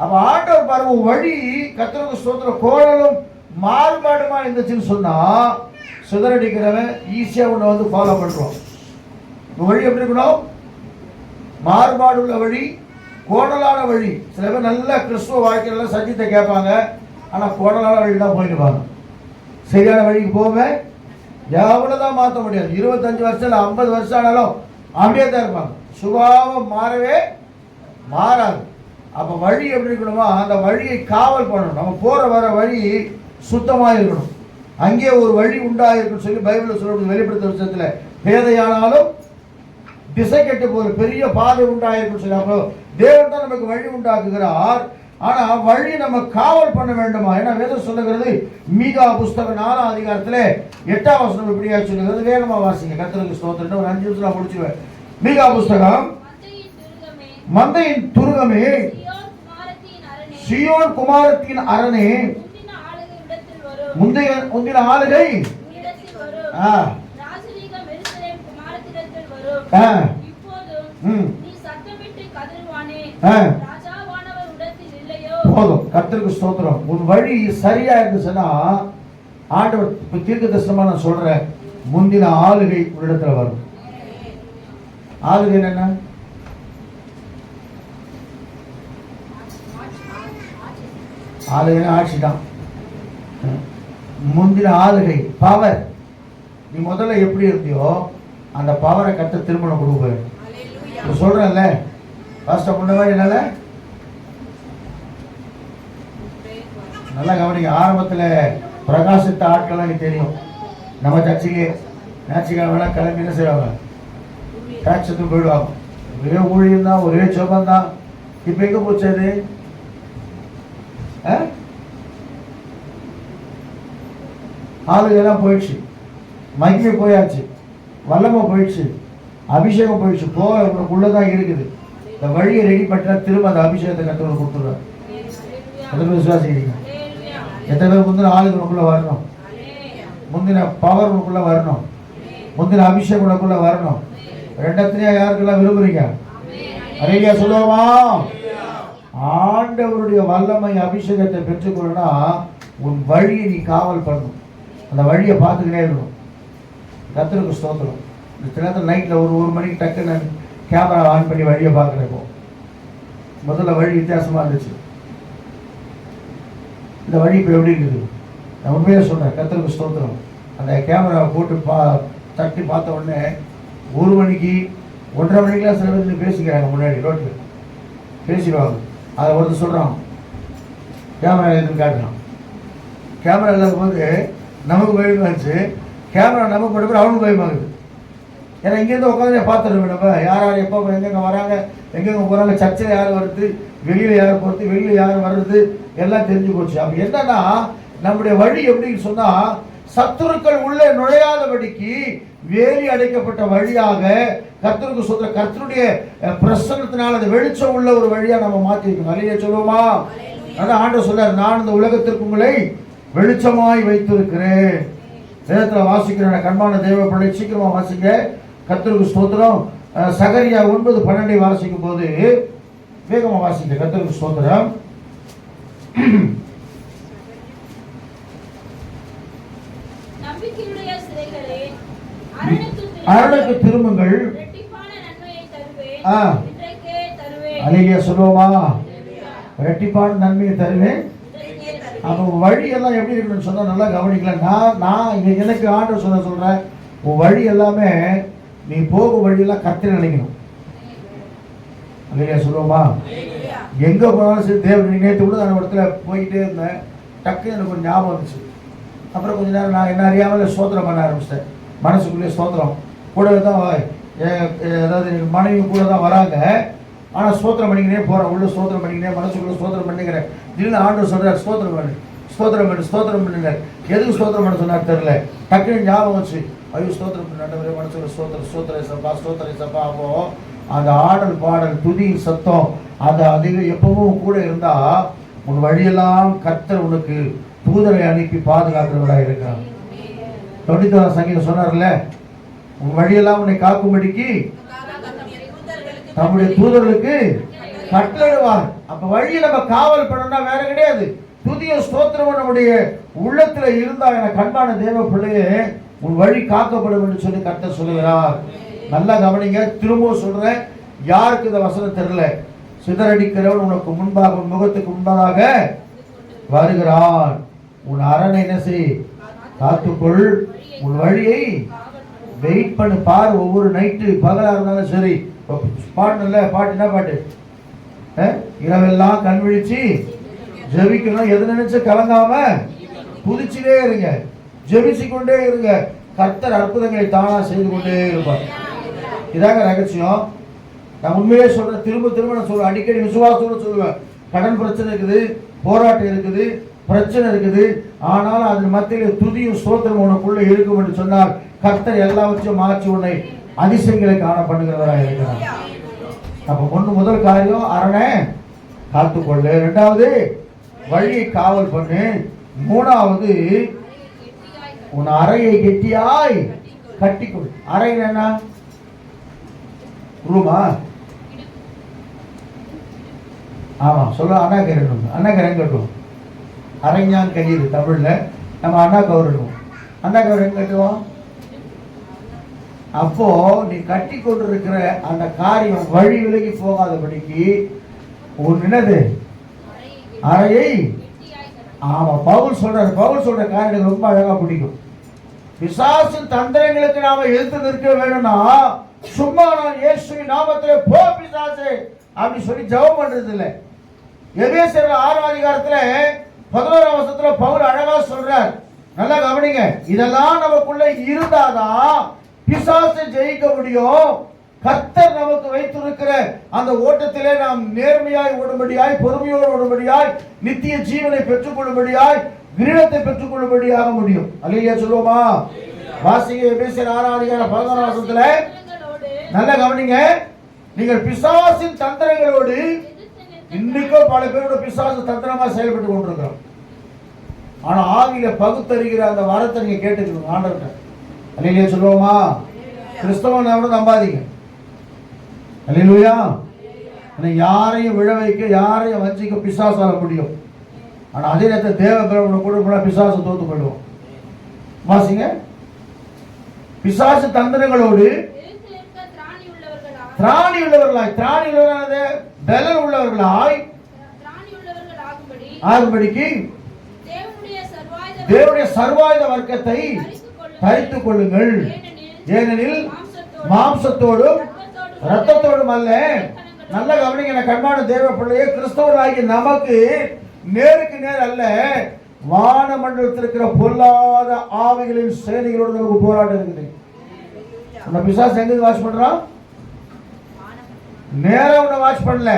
Speaker 1: அப்ப ஆண்டவர் பாருங்க, வழி கர்த்தருக்கு சோதனை கோணலும் மாறுபாடுமா இருந்துச்சுன்னு சொன்னா, சிதறடிக்கிறவன் ஈஸியா உன்னை வந்து ஃபாலோ பண்றோம். வழி எப்படி இருக்கணும்? மாறுபாடு உள்ள வழி, கோணலான வழி. சில பேர் நல்ல கிறிஸ்துவ வாழ்க்கையில சத்தியத்தை கேட்பாங்க, ஆனா கோணலான வழி தான் போயிருப்பாங்க. சரியான வழிக்கு போவேன் எவ்வளவுதான் மாற்ற முடியாது. 25 வருஷம் இல்ல 50 வருஷம் ஆனாலும் அப்படியே தான் இருப்பாங்க. சுபாவம் மாறவே மாறாது. அப்ப வழி எப்படி இருக்கணுமா? அந்த வழியை காவல் பண்ணணும். நம்ம போற வர வழி சுத்தமா இருக்கணும். அங்கே ஒரு வழி உண்டாயிருக்கும் சொல்லி பைபிள்ல சொல்றது. வெளிப்படுத்த விஷயத்துல பேதையானாலும் திசை கெட்டு போற பெரிய பாதை உண்டாயிருக்கும் சொல்லி. அப்போ தேவன் தான் நமக்கு வழி உண்டாக்குகிறார். ஆனா வழி நம்ம காவல் பண்ண வேண்டுமா? ஏன்னா வேதம் சொல்லுகிறது, மீகா புஸ்தகம் 4ஆம் அதிகாரத்துல 8ஆம் வசனம் இப்படியா சொல்லுகிறது. வேகமா வாசிங்க. கர்த்தருக்கு ஸ்தோத்திரம். ஒரு 5 நிமிஷம் நான் முடிச்சுவேன். மீகா புஸ்தகம், மந்தையின் துருகமே, சீயோன் குமாரத்தின் அரணே, முந்தின ஆளுகை போதும். கர்த்தருக்கு ஸ்தோத்திரம். உன் வழி சரியா இருந்துச்சுன்னா, ஆண்டவர் தீர்க்க தரிசனமா நான் சொல்றேன், முந்தின ஆளுகை உன்னிடத்துல வரும். ஆளுகை என்ன? ஆளுகை ஆட்சி தான். முந்தின ஆளுகை பவர். நீ முதல்ல எப்படி இருந்தியோ அந்த பவரை கர்த்தர் திருமணம் கொடுப்பாரு. இப்ப சொல்றேன்ல பாஸ்டர் முன்ன மாதிரி என்னால நல்லா கவனிங்க. ஆரம்பத்தில் பிரகாசித்த ஆட்கள் எனக்கு தெரியும். நம்ம சர்ச்சைக்கு ஞாயிற்றுக்கிழமை கிளம்பி என்ன செய்வாங்க, டாக்ஸத்துக்கு போயிடுவாங்க. ஒரே ஊழியம் தான், ஒரே ஜபம் தான். இப்ப எங்க போச்சு அது? ஆளுகெல்லாம் போயிடுச்சு, மகிமை போயாச்சு, வல்லமை போயிடுச்சு, அபிஷேகம் போயிடுச்சு. போக உனக்கு உள்ளதான் இருக்குது. இந்த வழியை ரெடி பண்ணிட்டா திரும்ப அந்த அபிஷேகத்தை கத்தவங்க கொடுத்துருவாரு. எத்தனை பேர் விசுவாசிக்கிறீங்க? எத்தனை பேர் முந்தின ஆளுக்கு உனக்குள்ள வரணும், முந்தின பவர் உனக்குள்ள வரணும், முந்தின அபிஷேகம் உனக்குள்ள வரணும். ரெண்டத்திலேயே யாருக்கெல்லாம் விரும்புறீங்க? அரையா சொல்லுவோமா? ஆண்டவருடைய வல்லமை அபிஷேகத்தை பெற்றுக்கொள்ளனா உன் வழியை நீ காவல் பண்ணணும். அந்த வழியை பார்த்துக்கிட்டே இருக்கணும். கர்த்தருக்கு ஸ்தோத்திரம். இந்த சில நேரத்தில் நைட்டில் ஒரு மணிக்கு டக்குன்னு கேமரா ஆன் பண்ணி வழியை பார்க்குறப்போ முதல்ல வழி வித்தியாசமாக இருந்துச்சு. இந்த வழி இப்போ எப்படி இருக்குது? நான் உண்மையாக சொல்கிறேன். கர்த்தருக்கு ஸ்தோத்திரம். அந்த கேமராவை போட்டு தட்டி பார்த்த உடனே 1 மணிக்கு 1:30 மணிக்கெலாம் சில பேர் பேசிக்கிறாங்க. முன்னாடி ரோட்டில் பேசிடுவாங்க. அதை ஒருத்தர் சொல்கிறான், கேமரா எதுன்னு காட்டுறான். கேமரா இல்லாத போது நமக்கு பயமாச்சு, கேமரா நமக்கு போட்டு அவனுக்கு பயமாகுது. ஏன்னா இங்கேருந்து உட்காந்து பார்த்துருவோம் நம்ம யார் யார் எப்போ எங்கெங்கே வராங்க, எங்கெங்கே போகிறாங்க, சர்ச்சையில் யார் வருது, வெளியில் யார் போகிறது, வெளியில் யார் வர்றது எல்லாம் தெரிஞ்சு போச்சு. அப்போ என்னன்னா நம்முடைய வழி எப்படின்னு சொன்னால் சத்துருக்கள் உள்ளே நுழையாதபடிக்கு வேலி அடைக்கப்பட்ட வழியாக கர்த்தருக்கு சொல்ற கர்த்தருடைய பிரசன்னத்தினால் அது வெளிச்சம் உள்ள ஒரு வழியா நம்ம மாற்றி இருக்கோம். அலையே சொல்லுவோமா? அதான் ஆண்டவர் சொல்றார், நான் இந்த உலகத்திற்கு உங்களை வெளிச்சமாய் வைத்திருக்கிறேன். வேதத்தில் வாசிக்கிற கண்மான தேவ பிள்ளை சீக்கிரமா வாசிங்க. கர்த்தருக்கு ஸ்தோத்திரம். சகரியா 9:12 வாசிக்கும் போது வேகமா வாசிங்க. கர்த்தருக்கு ஸ்தோத்திரம். அரணுக்கு திரும்புங்கள், அலையா சொல்லுவோமா? ரெட்டிப்பான நன்மையை தருவேன். அப்போ வழியெல்லாம் எப்படி இருக்குன்னு சொன்னா நல்லா கவனிக்கலாம். நான் எனக்கு ஆண்டவர் சொல்றேன், உன் வழி எல்லாமே நீ போகும் வழியெல்லாம் கர்த்தரை நினைக்கணும். அலையா சொல்லுவோமா? எங்க போனாலும் சரி தேவன். நேற்று கூட நான் இடத்துல போய்கிட்டே இருந்தேன். டக்கு எனக்கு ஒரு ஞாபகம் வந்துச்சு. அப்புறம் கொஞ்ச நேரம் நான் என்ன அறியாமல் ஸ்தோத்திரம் பண்ண ஆரம்பிச்சிட்டேன். மனசுக்குள்ளே ஸ்தோத்திரம் கூடவே தான், அதாவது எங்கள் மனைவி கூட தான் வராங்க. ஆனால் ஸ்தோத்திரம் பண்ணிக்கினே போகிறேன். உள்ள ஸ்தோத்திரம் பண்ணிக்கினே மனசுக்குள்ளே ஸ்தோத்திரம் பண்ணிக்கிறேன். திடீர்னு ஆண்டவர் சொல்கிறார், ஸ்தோத்திரம் பண்ணு, ஸ்தோத்திரம் பண்ணு, ஸ்தோத்திரம் பண்ணுங்க. எதுக்கு ஸ்தோத்திரம் பண்ண சொன்னார் தெரியல. டக்குன்னு ஞாபகம் வச்சு, ஐயோ ஸ்தோத்திரம் பண்ண மனசுல ஸ்தோத்திரம், ஸ்தோத்திரம் சப்பா, ஸ்தோத்திரம் சப்பா. அப்போ அந்த ஆடல் பாடல் துதி சத்தம் அது அதிகம் எப்பவும் கூட இருந்தா உன் வழியெல்லாம் கர்த்தர் உனக்கு தூதரை அனுப்பி பாதுகாக்கிறவராக இருக்கிறார். 90ஆம் சங்கீதம் சொன்னார்ல, உன் வழியெல்லாம் உன்னை காக்கும்படிக்கு நம்முடைய தூதர்களுக்கு கட்டளையிடுவார். அப்ப வழியை நம்ம காவல் பண்ணணும்னா வேற கிடையாது. புதிய ஸ்தோத்திரம் நம்முடைய உள்ளத்துல இருந்தா என கண்பான தேவ பிள்ளையே உன் வழி காக்கப்படும் என்று சொல்லி கர்த்தர் சொல்லுகிறார். நல்லா கவனிங்க. திரும்பவும் சொல்றேன், யாருக்கு இந்த வசனம் தெரியல, சிதறடிக்கிறவன் உனக்கு முன்பாக உன் முகத்துக்கு முன்பதாக வருகிறான். உன் அரணை என்ன செய், காத்துக்கொள், உன் வழியை வெயிட் பண்ணு, பாரு. ஒவ்வொரு நைட்டு பகலா இருந்தாலும் சரி பாட்டுல பாட்டு என்ன பாட்டு, இரவெல்லாம் கண் விழிச்சு ஜெபிக்கணும். எது நினைச்சு கலங்காம புதிச்சுட்டே இருங்க, ஜெபிச்சு கொண்டே இருங்க. கர்த்தர் அற்புதங்களை தானா செய்து கொண்டே இருப்பார். இதாங்க ரகசியம். நான் உண்மையே சொல்றேன், திரும்ப திரும்ப நான் சொல்றேன், அடிக்கடி விசுவாசத்தோட சொல்லுவேன். கடன் பிரச்சனை இருக்குது, போராட்டம் இருக்குது, பிரச்சனை இருக்குது. ஆனாலும் அதன் மத்தியில் துதியும் ஸ்தோத்திரம் உனக்குள்ள இருக்கும் என்று சொன்னால் கர்த்தர் எல்லாவற்றையும் மாற்றி உன்னை அதிசயங்களை காண பண்ணுகிறவராக இருக்கிறார். அப்ப முதல் காரியம் அரணை காத்துக்கொள்ளு, 2வது வழியை காவல் பண்ணு, 3வது உன் அறையை கெட்டியாய் கட்டிக்கொள். அறை என்ன? ரூமா? ஆமா சொல்ல அண்ணாக்கரணும். அண்ணாக்கரன் கட்டுவோம். அரைஞான் கயிறு தமிழ்ல நம்ம அண்ணா கவுரிடுவோம். அண்ணா கவுர் எங்க கட்டுவோம்? அப்போ நீ கட்டி கொண்டிருக்கிற அந்த காரியம் வழி விலகி போகாதபடிக்கு ஒரு என்னது அறையை. ஆமா பவுல் சொல்ற காரியம் எனக்கு ரொம்ப அழகா பிடிக்கும். பிசாசின் தந்திரங்களுக்கு நாம எதிர்த்து நிற்க வேணும்னா சும்மா நான் இயேசுவின் நாமத்திலே போ பிசாசே அப்படி சொல்லி ஜெபம் பண்றது இல்லை. எபேசியர் 6ஆம் அதிகாரத்துல 11ஆம் வசனத்துல பவுல் அழகா சொல்றார். நல்லா கவனிங்க. இதெல்லாம் நமக்குள்ள இருந்தாதான் பிசாசை ஜெயிக்க முடியும். கர்த்தர் நமக்கு வைத்திருக்கிற அந்த ஓட்டத்திலே நாம் நேர்மையாய் ஓடும்படியாய், பொறுமையோடு ஓடும்படியாய், நித்திய ஜீவனை பெற்றுக் கொள்ளும்படியாய், கிரீடத்தை பெற்றுக் கொள்ளும்படியாக முடியும். அல்லேலூயா சொல்லுவோமா? வாசிங்க எபேசியர் 6ஆம் அதிகாரம் 11ஆம் வசனத்துல. நல்ல கவனிங்க. நீங்கள் பிசாசின் தந்திரங்களோடு, இன்னைக்கும் பல பேரோட பிசாசு தந்திரமா செயல்பட்டு கொண்டிருக்கிறோம். ஆனா ஆவியில பகுத்தறிகிற அந்த வரத்தை நீங்க கேட்டுக்கணும் ஆண்டவர்கிட்ட. அல்லேலூயா சொல்லுவோமா? கிறிஸ்தவன் நம்பாதீங்க. அல்லேலூயா. யாரையும் விழ வைக்க, யாரையும் வஞ்சிக்க பிசாசால முடியும். ஆனா அதே நேரத்தில் தேவ பிரபுன கூட பிசாசு தோத்து கொள்வோம். வாசிங்க. பிசாசு தந்திரங்களோடு திராணி உள்ளவர்களாய், திராணி உள்ளவர்களானது பலன் உள்ளவர்களாய் ஆகும்படிக்கு தேவனுடைய சர்வாயுத வர்க்கத்தை தரித்துக் கொள்ளுங்கள். ஏனெனில் மாம்சத்தோடும் ரத்தத்தோடும் அல்ல. நல்ல கவனிங்க கண்மான தேவ பிள்ளையே, கிறிஸ்தவராகிய நமக்கு நேருக்கு நேர் அல்ல, வானமண்டலத்தில் இருக்கிற பொல்லாத ஆவிகளின் சேனைகளோடு நமக்கு போராட்டம் இருக்குது. அந்த பிசாசு எங்க வாட்ச் பண்றான்? நேரம் உன்னை வாட்ச் பண்ணல,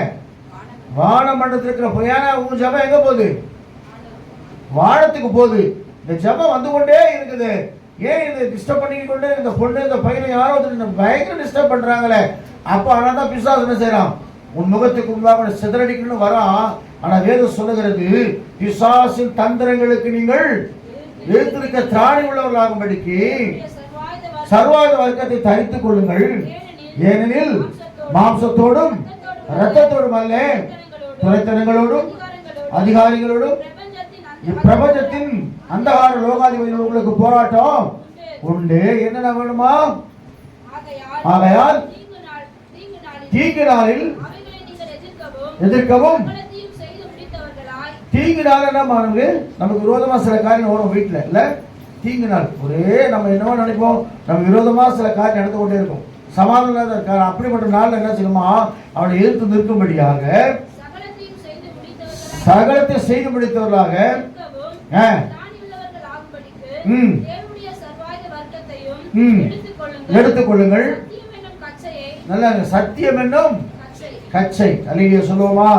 Speaker 1: வானமண்டலத்தில் இருக்கிற. ஏன்னா உங்க ஜபம் எங்க போகுது? வானத்துக்கு போகுது. இந்த ஜபம் வந்து கொண்டே இருக்குது. ஏன் இது டிஸ்டர்ப் பண்ணிட்டு கொண்டே? இந்த பொண்ணு இந்த பையனை யாரோ பயங்கர டிஸ்டர்ப் பண்றாங்களே. அப்ப ஆனாதான் பிசாசு என்ன செய்யறான்? உன் முகத்துக்கு முன்பாக சிதறடிக்கணும்னு வரான். ஆனா வேதம் சொல்லுகிறது, பிசாசின் தந்திரங்களுக்கு நீங்கள் எழுத்திருக்க திராணி உள்ளவர்களாகும்படிக்கு சர்வாயுத வர்க்கத்தை தரித்துக் கொள்ளுங்கள். ஏனெனில் மாம்சத்தோடும் இரத்தத்தோடும் அல்ல, துரைத்தனங்களோடும் அதிகாரிகளோடும் இப்பிரபஞ்சத்தின் அந்தகார லோகாதிபதிகள் உங்களுக்கு போராட்டம் உண்டு. என்ன வேணுமா? ஆகையால் தீங்கு நாளில் எதிர்க்கவும். தீங்கு நாள் நமக்கு விரோதமா சில காரியம் வரும் வீட்டுல இல்ல. தீங்கு நாள் ஒரே நம்ம என்னவோ நினைப்போம், நம்ம விரோதமா சில காரியம் நடந்து கொண்டே இருக்கும். சமாதானம் இருக்காரு. அப்படிப்பட்ட நாள் என்ன செய்யுமா? அவனை எதிர்த்து நிற்கும்படியாக சகலத்தை செய்து முடித்தவர்களாக எடுத்துக் கொள்ளுங்கள். நல்ல சத்தியம் என்னும் கச்சை. அல்லேலூயா சொல்லுவோமா?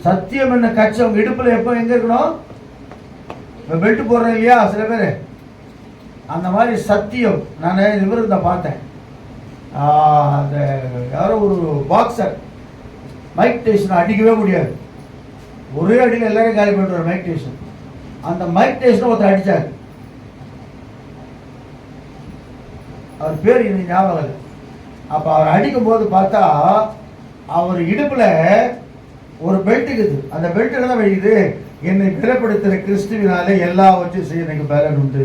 Speaker 1: சத்தியம் என்ன கச்சை உங்க இடுப்புல எப்ப எங்க இருக்கணும்? பெல்ட் போடுறேன் இல்லையா சில பேரு, அந்த மாதிரி சத்தியம். நான் இவருந்த பார்த்தேன். அந்த யாரோ ஒரு பாக்ஸர் மைக் டைசன் அடிக்கவே முடியாது. ஒரே அடியில் எல்லாரும் காலி பண்ணுறார் மைக் டைசன். அந்த மைக் டைசன் ஒருத்தர் அடிச்சார். அவர் பேர் எனக்கு ஞாபகம் இல்லை. அப்போ அவர் அடிக்கும் போது பார்த்தா அவர் இடுப்புல ஒரு பெல்ட் இருக்குது. அந்த பெல்ட்டில் தான் வைக்குது, என்னை பிறப்படுத்துகிற கிறிஸ்துவினாலே எல்லாவற்றையும் செய்ய எனக்கு பலன் உண்டு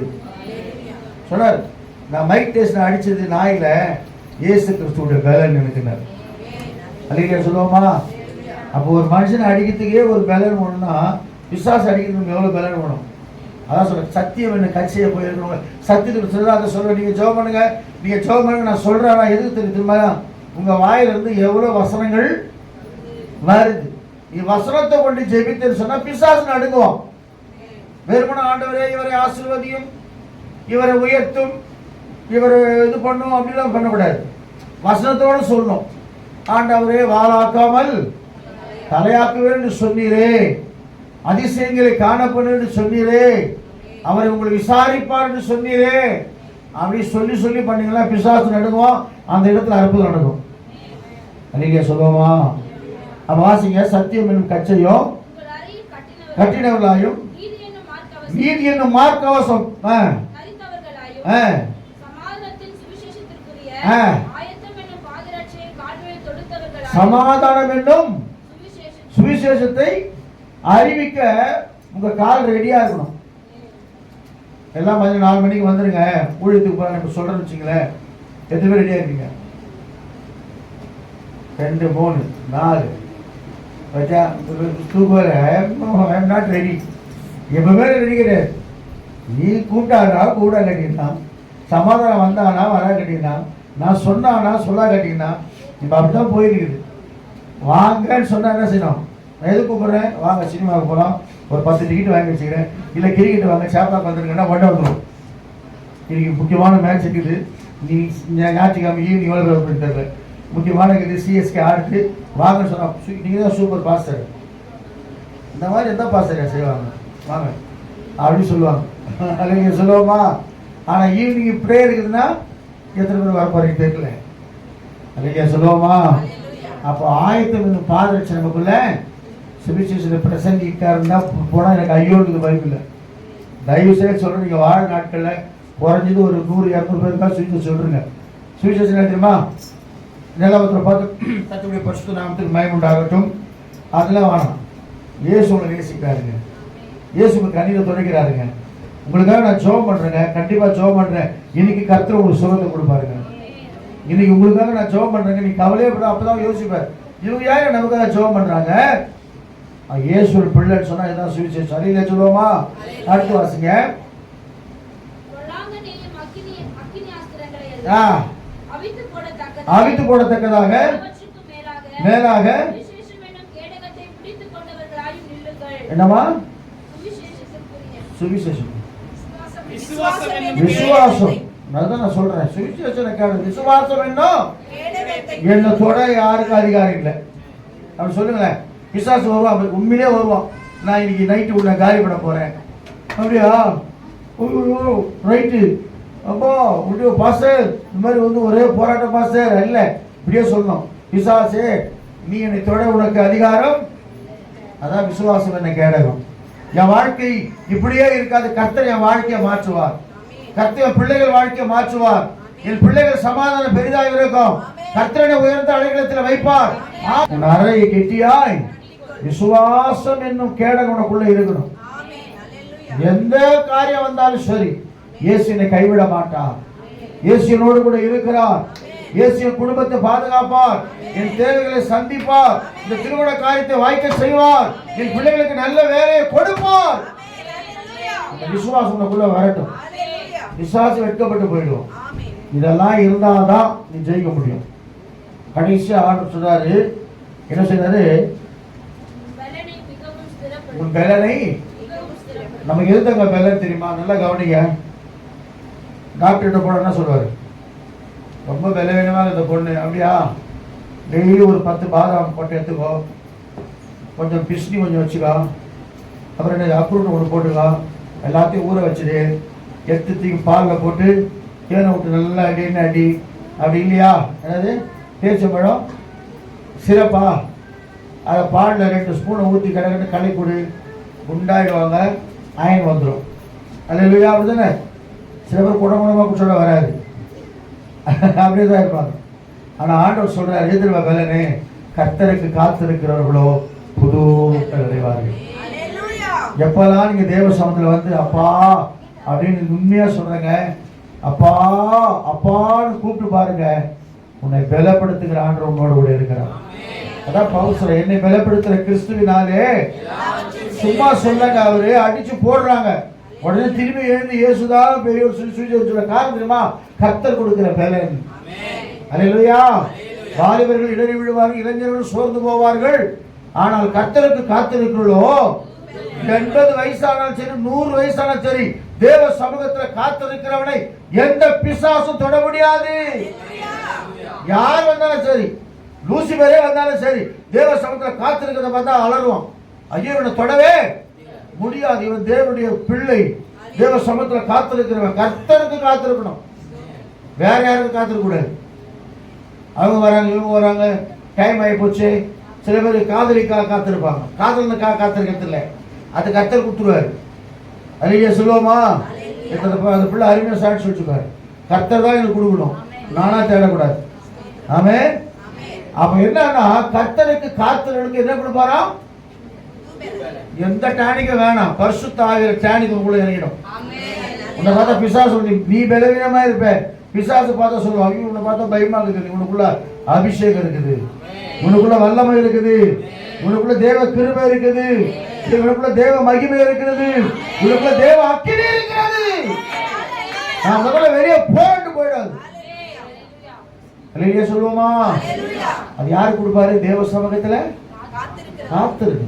Speaker 1: சொன்னார். நான் மைக் டைசன் அடிச்சது நாயில, இயேசு கிறிஸ்துவோட பலன் இருக்குனார். அல்லேலூயா சொல்லுவோமா? அப்போ ஒரு மனுஷனை அடிக்கிறதுக்கே ஒரு பலன் வேணும்னா பிசாசு அடிக்கிறதுக்கு எவ்வளவு பலன் வேணும்? அதான் சொல்ற சத்தியம் என்ன கட்சியை போயிருக்கணும். சத்தியத்துக்கு சொல்ல சொல்ற நீங்க ஜெபம் பண்ணுங்க, நீங்க ஜெபம் பண்ணுங்க. நான் சொல்றேன், நான் எதுக்கு தெரியுமா? உங்க வாயிலிருந்து எவ்வளவு வசனங்கள் வருது. நீ வசனத்தை கொண்டு ஜெபித்தேன்னு சொன்னா பிசாசு நடுங்குவோம். வெறுமன ஆண்டவரே இவரை ஆசீர்வதியும், இவரை உயர்த்தும், இவரை இது பண்ணும் அப்படிலாம் பண்ணக்கூடாது. வசனத்தோடு சொல்லணும். ஆண்டவரே வாளாக்காமல் தலையாக்குவேன் என்று சொன்னீரே, அதிசயங்களை காணப்படும் என்று சொன்னீரே, அவரை உங்களை விசாரிப்பார் என்று சொன்னீரே, அப்படி சொல்லி சொல்லி பண்ணீங்களா பிசாசு நடுங்குவோம். அந்த இடத்துல அற்புதம் நடக்கும். நீங்க சொல்லுவோமா? அப்ப வாசிங்க. சத்தியம் என்னும் கச்சையும் கட்டினவர்களாயும் நீதி என்னும் மார்க்கவசம் சமாதானம் என்னும் சுவிசேஷத்தை அறிவிக்க உங்க கால் ரெடியா இருக்கணும். எல்லாம் 4 மணிக்கு வந்துருங்க, ஊழியத்துக்கு போறாங்க சொல்றேன்னு வச்சுங்களேன். எத்தனை பேர் ரெடியா இருக்கீங்க? 2 3 4 வச்சா நாட் ரெடி. எப்பவுமே ரெடி கிடையாது. நீ கூட்டானா கூட கட்டினா, சமாதானம் வந்தானா வரா கட்டினா, நான் சொன்னானா சொல்லா கட்டினா, இப்போ அப்படிதான் போயிருக்குது. வாங்கன்னு சொன்னா என்ன செய்யணும்? நான் எது கூப்பிடுறேன்? வாங்க சினிமாவுக்கு போகலாம், ஒரு 10 டிக்கெட் வாங்கி வச்சுக்கிறேன், இல்லை கிரிக்கெட் வாங்க சேப்பாக்கு வந்துருங்கன்னா ஒன்றை வந்துடும். இன்னைக்கு முக்கியமான மேட்ச் இருக்குது, நீ ஞாயிற்றுக்கிழமை ஈவினிங் எவ்வளோ தெரியல, முக்கியமான இருக்குது, சிஎஸ்கே ஆடுது, வாங்கன்னு சொன்னா நீங்கள் தான் சூப்பர் பாஸ்டர். இந்த மாதிரி எந்த பாஸ்டர் செய்வாங்க? வாங்க அப்படின்னு சொல்லுவாங்க. அல்லைங்க சொல்லுவோமா? ஆனால் ஈவினிங் ப்ரே இருக்குதுன்னா எத்தனை பேர் வர போறீங்க தெரியல. அல்லைங்க சொல்லுவோமா? அப்போ ஆயத்தம் பாதரட்சி நமக்குள்ள சுவிசேஷத்தை பிரசங்கிக்காருன்னா போனால் எனக்கு ஐயோனுக்கு வாய்ப்பு இல்லை. தயவு செய்து சொல்கிறேன், நீங்கள் வாழ நாட்களில் குறைஞ்சது ஒரு 100-200 பேருக்கா சுவிசேஷம் சொல்கிறீங்க. சுவிசேஷம் என்ன தெரியுமா? நிலவரத்தில் பார்த்து தத்துடைய பரிசுத்த நாமத்துக்கு மயமுண்டாகட்டும், அதெல்லாம் வேணாம். இயேசு உங்களை நேசிக்கிறாருங்க, இயேசு உங்கள் கண்ணீரை துடைக்கிறாருங்க. உங்களுக்காக நான் ஜெபம் பண்ணுறேங்க, கண்டிப்பாக ஜெபம் பண்ணுறேன். இன்னைக்கு கர்த்தர் உங்களுக்கு சுகத்தை கொடுப்பாருங்க. இன்னைக்கு உங்களுக்காக நான் ஜெபம் பண்ணுறேங்க, நீ கவலையே பட. அப்பதான் யோசிப்பார், இவங்க யாரும் நமக்காக ஜெபம் பண்ணுறாங்க? இயேசு பிள்ளைன்னு சொன்னா இதான் சுவிசேஷம். சரியில்லை சொல்லுவோமா? அடுத்து வாசிங்க. அவித்து போடத்தக்கதாக மேலாக என்னமா? சுவிசேஷம், விசுவாசம். அதுதான் நான் சொல்றேன். சுவிசேஷம் விசுவாசம் என்ன தொட யாருக்கும் அதிகாரம் இல்லை. அப்படி சொல்லுங்களேன். பிசாசு வருவான், உண்மையிலே வருவான். நான் இன்னைக்கு நைட்டு உள்ள காலி பண்ண போறேன். அப்படியா? ரைட்டு. அப்போ முடிவு பாஸ்டர், இந்த மாதிரி வந்து ஒரே போராட்டம் பாஸ்டர் இல்லை, இப்படியே சொல்லணும். பிசாசு நீ என்னை தொட, உனக்கு அதிகாரம். அதான் விசுவாசம் என்ன கேடகம். என் வாழ்க்கை இப்படியே இருக்காது, கர்த்தர் என் வாழ்க்கையை மாற்றுவார். கர்த்தர் பிள்ளைகள் வாழ்க்கையை மாற்றுவார். என் பிள்ளைகள் சமாதானம் பெரிதாக இருக்கும். கர்த்தரை உயர்ந்த அடைக்கலத்தில் வைப்பார். உன் அறையை கெட்டியாய் விசுவாசம் என்னும் கேடகம் உனக்குள்ள இருக்கணும். எந்த காரியம் வந்தாலும் சரி, இயேசு என்னை கைவிட மாட்டார். இயேசு என்னோடு கூட இருக்கிறார். இயேசு என் குடும்பத்தை பாதுகாப்பார், என் தேவைகளை சந்திப்பார், இந்த திருமண காரியத்தை வாய்க்க செய்வார், என் பிள்ளைகளுக்கு நல்ல வேலையை கொடுப்பார். விசுவாசம் உனக்குள்ள வரட்டும். விசுவாசம் வெட்கப்பட்டு போயிடுவோம். இதெல்லாம் இருந்தால்தான் நீ ஜெயிக்க முடியும். கடைசியா ஆண்டவர் சொல்றாரு, என்ன செய்றாரு? உன் பலனை. நமக்கு எதுங்க பலன் தெரியுமா? நல்லா கவனிங்க. டாக்டர்கிட்ட போன என்ன சொல்லுவாரு? ரொம்ப விலை வேணுமா இந்த பொண்ணு? அப்படியா? டெய்லி ஒரு 10 பாதாம் போட்டு எடுத்துக்கோ, கொஞ்சம் பிஸ்னி கொஞ்சம் வச்சுக்கோ, அப்புறம் என்ன அப்ரூட் ஒன்று போட்டுக்கோ, எல்லாத்தையும் ஊற வச்சுடு, எடுத்து தூக்கி பாலில் போட்டு தேனை விட்டு நல்லா அடின்னு அடி. அப்படி இல்லையா? என்னது பேரிச்சம்பழம் சிறப்பா, அதை பாலில் 2 ஸ்பூனை ஊற்றி கிடக்கிட்டு களை கொடு, குண்டாயிடுவாங்க, அயன் வந்துடும். அல்ல இல்லையா? அப்படி தானே? சில பேர் குடங்குடமாக சொல்ல வராது, அப்படியே தான் இருப்பாங்க. ஆனால் ஆண்டவர் சொல்றார், எதிர்வா பலனே, கர்த்தருக்கு காத்திருக்கிறவர்களோ புது அடைவார்கள். எப்பெல்லாம் நீங்க தேவ சமூகத்தில் வந்து அப்பா அப்படின்னு உண்மையா சொல்றேங்க, அப்பா அப்பான்னு கூப்பிட்டு பாருங்க, உன்னை பலப்படுத்துகிற ஆண்டவர் உன்னோட கூட இருக்கிறார். அதான் பவுல் சொல்ற, என்னை பலப்படுத்துற கிறிஸ்துவினாலே. சும்மா சொல்லுங்க, அவரு அடிச்சு போடுறாங்க, உடனே திரும்பி எழுந்து இயேசுதான் பெரிய சொல்ல காரணம் தெரியுமா? கர்த்தர் கொடுக்கிற பலன். அல்லேலூயா. வாலிபர்கள் இடறி விழுவார்கள், இளைஞர்கள் சோர்ந்து போவார்கள், ஆனால் கர்த்தருக்கு காத்திருக்கிறோ 80 வயசானாலும் சரி, 100 வயசானாலும் சரி, தேவ சமூகத்தில் காத்திருக்கிறவனை எந்த பிசாசும் தொட முடியாது. யார் வந்தாலும் சரி, லூசிபரே வந்தாலும் சரி, தேவ சமூகத்தில் காத்திருக்கிறத பார்த்தா அலறுவான். ஐயோ இவனை தொடவே முடியாது, இவன் தேவனுடைய பிள்ளை. தேவ சமூகத்தில் காத்திருக்கிறவன் கர்த்தருக்கு காத்திருக்கணும், வேற யாருக்கு காத்திருக்க கூடாது. அவங்க வராங்க, இவங்க வராங்க, டைம் ஆகி போச்சு. சில பேர் காதலிக்காக காத்திருப்பாங்க, காதலுக்காக காத்திருக்கிறது இல்லை, அது கர்த்தர் கொடுத்துருவாரு. அருமையா சொல்லுவோமா? அந்த பிள்ளை அருமையா சாட்சி வச்சுக்காரு, கர்த்தர் தான் எனக்கு கொடுக்கணும், நானா தேடக்கூடாது. ஆமே. அப்ப என்னன்னா கர்த்தருக்கு காத்திரனுக்கு என்ன கொடுப்பாராம்? எந்த டானிக்க வேணாம், பரிசுத்த ஆவியில டானிக் உங்களுக்குள்ள இறங்கிடும். உன்னை பார்த்தா பிசாசு, நீ பலவீனமா இருப்ப, பிசாசு பார்த்தா சொல்லுவாங்க, உன்னை பார்த்தா பயமா இருக்குது, உனக்குள்ள அபிஷேகம் இருக்குது, உனக்குள்ள வல்லமை இருக்குது, உனக்குள்ள தேவ கிருபை இருக்குது, உனக்குள்ள தேவ மகிமை இருக்கிறது, உனக்குள்ள தேவ அக்கினி இருக்கிறது. நான் முதல்ல வெளியே போயிட்டு போயிடாது. அல்லேலூயா சொல்லுவோமா? அது யாரு கொடுப்பாரு? தேவ சமூகத்துல காத்திருங்க.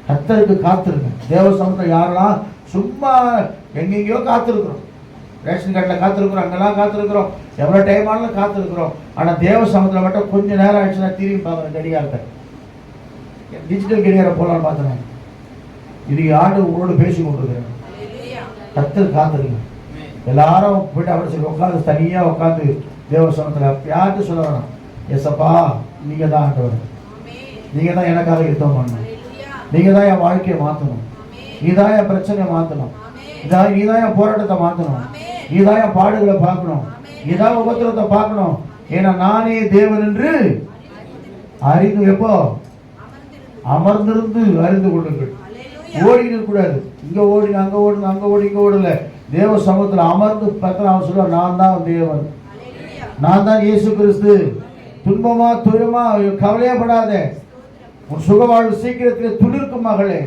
Speaker 1: கர்த்தருக்கு காத்திருங்க. தேவ சமூகத்துல யாரெல்லாம் சும்மா எங்கெங்கயோ காத்திருக்கிறோம், ரேஷன் கார்டில் காத்திருக்கிறோம், அங்கெல்லாம் காத்திருக்கிறோம், எவ்வளோ டைம் ஆனாலும் காத்திருக்கிறோம். ஆனால் தேவ சமூகத்தில் மட்டும் கொஞ்சம் நேரம் ஆயிடுச்சுன்னா திரும்பி பார்க்குறேன் கடிகாரத்தை. டிஜிட்டல் கடிகாரம் போகலான்னு பார்த்தேன். இது ஆண்டு உங்களோடு பேசி கொண்டிருக்கிறேன். கர்த்தர் காத்திருங்க. எல்லாரும் போயிட்டு அப்படி சொல்லி உட்காந்து தனியாக உட்காந்து தேவ சமூகத்தில் யார்கிட்ட சொல்ல வேணாம், எஸ்அப்பா நீங்கள் தான் ஆண்டவர், நீங்கள் தான் எனக்காக யுத்தம் பண்ணணும், நீங்கள் தான் என் வாழ்க்கையை மாற்றணும், நீதான் என் பிரச்சனையை மாற்றணும், நீதான் என் போராட்டத்தை மாற்றணும், நீதான் என் பாடுகளை பார்க்கணும், நீதான் உபத்திரத்தை பார்க்கணும். ஏன்னா நானே தேவன் என்று அறிந்து எப்போ அமர்ந்திருந்து அறிந்து கொள்ளுங்கள். ஓடிட்டு கூடாது. இங்க ஓடிங்க அங்க ஓடுங்க, அங்க ஓடி இங்க ஓடல. தேவ சமூகத்தில் அமர்ந்து பக்கம் அவன் சொல்லுவான், நான் தான் தேவன், நான் தான் இயேசு கிறிஸ்து. துன்பமா துயரமா கவலையே படாத, உன் சுகவாழ்வு சீக்கிரத்தில் துளிர்க்கும் மகளே,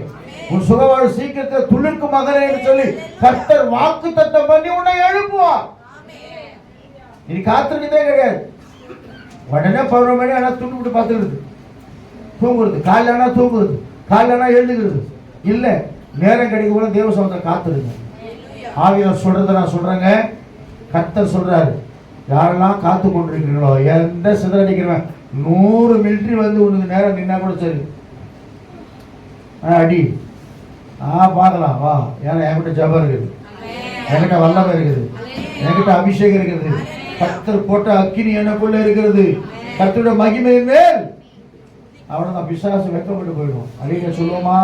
Speaker 1: உன் சுகவாழ்வு சீக்கிரத்தில் துளிர்க்கும் மகளே என்று சொல்லி கர்த்தர் வாக்குத்தத்தம் பண்ணி உன்னை எழுப்புவார். இனி காத்திருக்கதே கிடையாது. உடனே 11 மணி ஆனா துண்டு விட்டு பார்த்துக்கிறது, தூங்குறது, காலையில் ஆனா தூங்குறது, காலையில் ஆனா எழுதுகிறது இல்லை. நேரம் கிடைக்கும் போல தேவ சமூகத்தை காத்திருங்க. ஆவியானவர் சொல்றதை நான் சொல்றேங்க. கர்த்தர் சொல்றாரு, யாரெல்லாம் காத்து கொண்டிருக்கிறீங்களோ, எந்த சிதறடிக்கிறவன் 100 மிலிட்டரி வந்து உனக்கு நேரம் நின்னா கூட சரி, அடி பார்க்கலாம் வா. ஏன்னா என்கிட்ட ஜபம் இருக்குது, என்கிட்ட வல்லமை இருக்குது, என்கிட்ட அபிஷேகம் இருக்குது, கர்த்தர் போட்ட அக்கினி எனக்குள்ள இருக்கிறது, கர்த்தருடைய மகிமையின் மேல் அவனை தான் பிசாசு வெட்கப்பட்டு போயிடும். அடிக்க சொல்லுவோமா?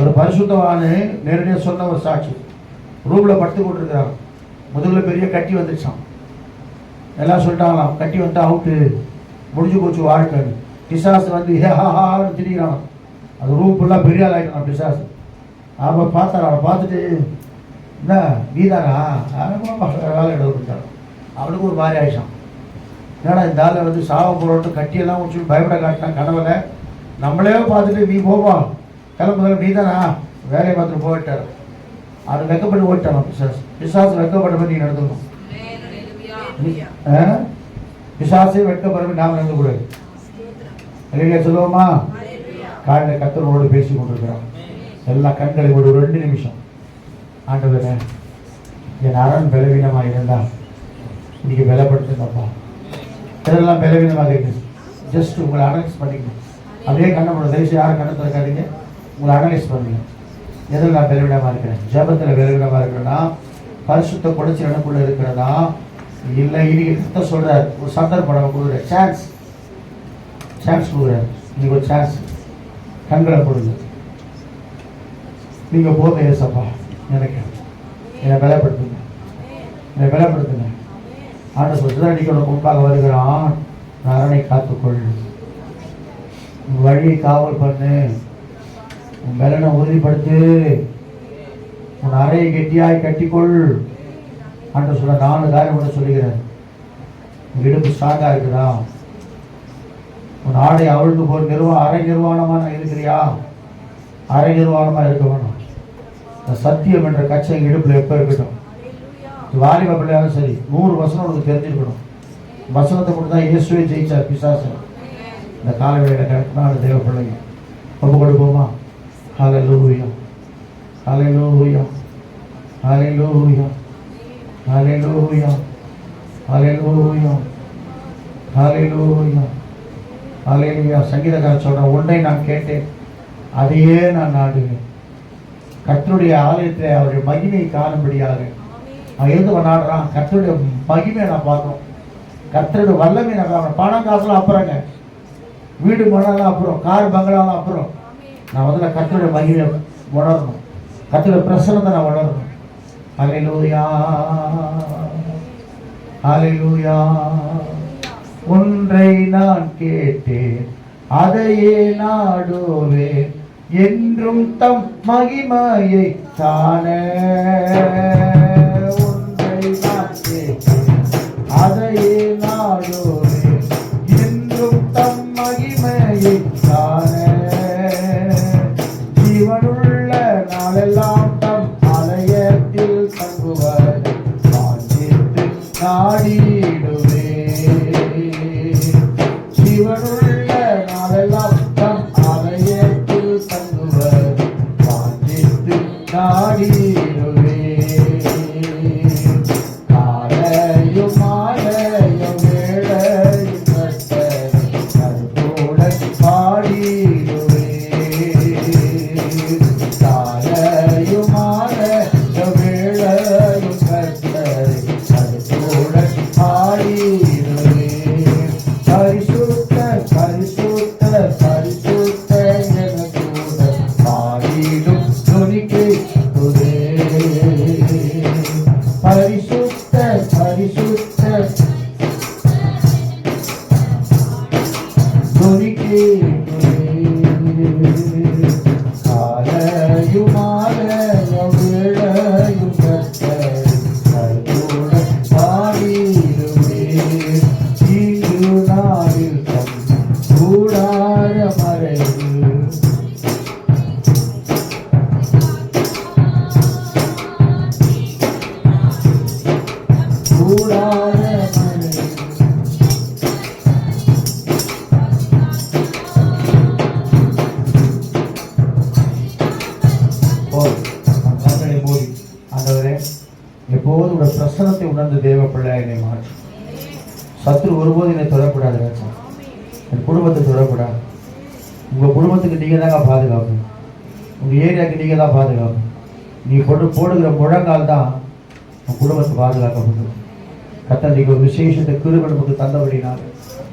Speaker 1: ஒரு பரிசுத்தவான நேரடியாக சொன்ன ஒரு சாட்சி. ரூம்ல படுத்து கொண்டிருக்கிறார், முதல்ல பெரிய கட்டி வந்துச்சான். எல்லாம் சொல்லிட்டாங்களாம், கட்டி வந்துட்டா அவுட்டு, முடிஞ்சு போச்சு வாழ்க்கை. பிசாசு வந்து ஹேஹான்னு திரிகிறான். அது ரூம் ஃபுல்லாக பெரிய ஆள் ஆகிட்டான் பிசாசு. அவன் பார்த்தார், அவனை பார்த்துட்டு என்ன நீதானா வேலை எடுத்துட்டான். அவனுக்கு ஒரு மாதிரி ஆயிடுச்சான். ஏன்னா இந்த ஆளை வந்து சாவ போட்டு கட்டியெல்லாம் முடிச்சு பயப்பட காட்டினான் கனவுல. நம்மளே பார்த்துட்டு நீ போவா கிளம்புதல நீதானா வேலையை பார்த்துட்டு போயிட்டார். அது வெக்கப்பட்டு ஓடிட்டான் பிசாசு. பிசாசு வெக்கப்பட்ட பற்றி நீ நடந்துக்கணும். பிசாசே வெட்கப்படுறது நாம் நடந்துக்கூடாது. இல்லையா சொல்லுவோமா? காலையில் கர்த்தரோடு பேசி கொண்டிருக்கிறான். எல்லா கண்களை ஒரு 2 நிமிஷம். ஆண்டவரே, என் அரண் பலவீனமாக இருந்தால் இன்னைக்கு பலப்படுத்துங்கப்பா. இதெல்லாம் பலவீனமாக இருக்குது. ஜஸ்ட் உங்களை அனலைஸ் பண்ணிக்கணும். அப்படியே கண்ணை போட தயவுசெய்து யாரும் கண்ணை திறக்காதீங்க. உங்களை அனலைஸ் பண்ணுங்க. எதில் நான் பலவீனமாக இருக்கிறேன்? ஜபத்தில் பலவீனமாக இருக்கிறேன்னா, பரிசுத்த குடைச்சி எனக்குள்ள இருக்கிறதா இல்லை? இன்னைக்கு கர்த்தர் சொல்றார், ஒரு சந்தர்ப்பம் கொடுக்குற சான்ஸ் கொடுக்குறாரு. இன்னைக்கு ஒரு சான்ஸ். கண்களை கொடுங்க. நீங்க போக ஏசப்பா எனக்கு என்னை பலப்படுத்துங்க, என்னை பலப்படுத்துங்க. ஆண்டு சொல்லிக்கோட முன்பாக வருகிறான். அரனை காத்துக்கொள், உன் வழியை காவல் பண்ணு, உன் பலனை உறுதிப்படுத்து, உன் அறையை கெட்டியாய் கட்டிக்கொள். ஆண்டு சொல்ல 4 காரியம் ஒன்று சொல்லுகிறேன். உன் இடுப்பு ஸ்ட்ராங்கா இருக்குதா? உன் ஆடை அவிழ்ந்து போய் அரை நிர்வாணமா இருக்கிறியா? அரை நிர்வாணமா இருக்க வேணும். சத்தியம் என்ற கச்சை இடுப்புல எப்ப இருக்கட்டும். வாலிப பிள்ளையாலும் சரி, 100 வசனம் உனக்கு தெரிஞ்சிருக்கணும். வசனத்தை கொண்டு தான் இயேசுவே ஜெயிச்சார் பிசாசு. இந்த காலவேளையில கரெக்டான தேவ பிள்ளைங்க ஒப்பு கொடுப்போமா? ஹல்லேலூயா, ஹல்லேலூயா, ஹல்லேலூயா, ஹல்லேலூயா, ஹல்லேலூயா, ஹல்லேலூயா, ஹல்லேலூயா. சங்கீதக்காரர் சொல்ற, ஒன்றை நான் கேட்டேன், அதையே நான் நாடுவேன், கர்த்தருடைய ஆலயத்தில் அவருடைய மகிமையை காணும்படியாக. அவன் எது நாடுறான்? கர்த்தருடைய மகிமையை நான் பார்க்கணும், கர்த்தருடைய வல்லமையை நான் பார்க்கணும். பணம் காசுலாம் அப்புறங்க, வீடு மணலாம் அப்புறம், கார் பங்களாலாம் அப்புறம். நான் முதல்ல கர்த்தருடைய மகிமையை உணரணும், கர்த்தருடைய பிரசன்னத்தை நான் உணரணும். ஹல்லேலூயா, ஹல்லேலூயா. ஒன்றை நான் கேட்டேன், அதையே நாடுவேன், என்றும் தம் மகிமையை காண. ஒன்றை நான் கேட்டேன், அதையே நாடுவேன், என்றும் தம் மகிமையை காண. ஜீவனுள்ள நாளெல்லாம் தம் ஆலயத்தில் தங்குவர், நம் கண்களை மூடி ஆண்டவரே எப்போதும் உடைய பிரசனத்தை உணர்ந்த தேவ பிள்ளையாக என்னை மாற்றும். சத்துரு ஒருபோது என்னை தொடக்கூடாது ராஜா. என் குடும்பத்தை தொடக்கூடாது. உங்கள் குடும்பத்துக்கு நீங்கள் தாங்க பாதுகாக்கணும். உங்கள் ஏரியாவுக்கு நீங்கள் தான் பாதுகாக்கணும். நீ போடுகிற முழங்கால் தான் உன் குடும்பத்தை பாதுகாக்கப்படும். கத்தனைக்கு ஒரு விசேஷத்தை கிருபை நமக்கு தந்தபடினால,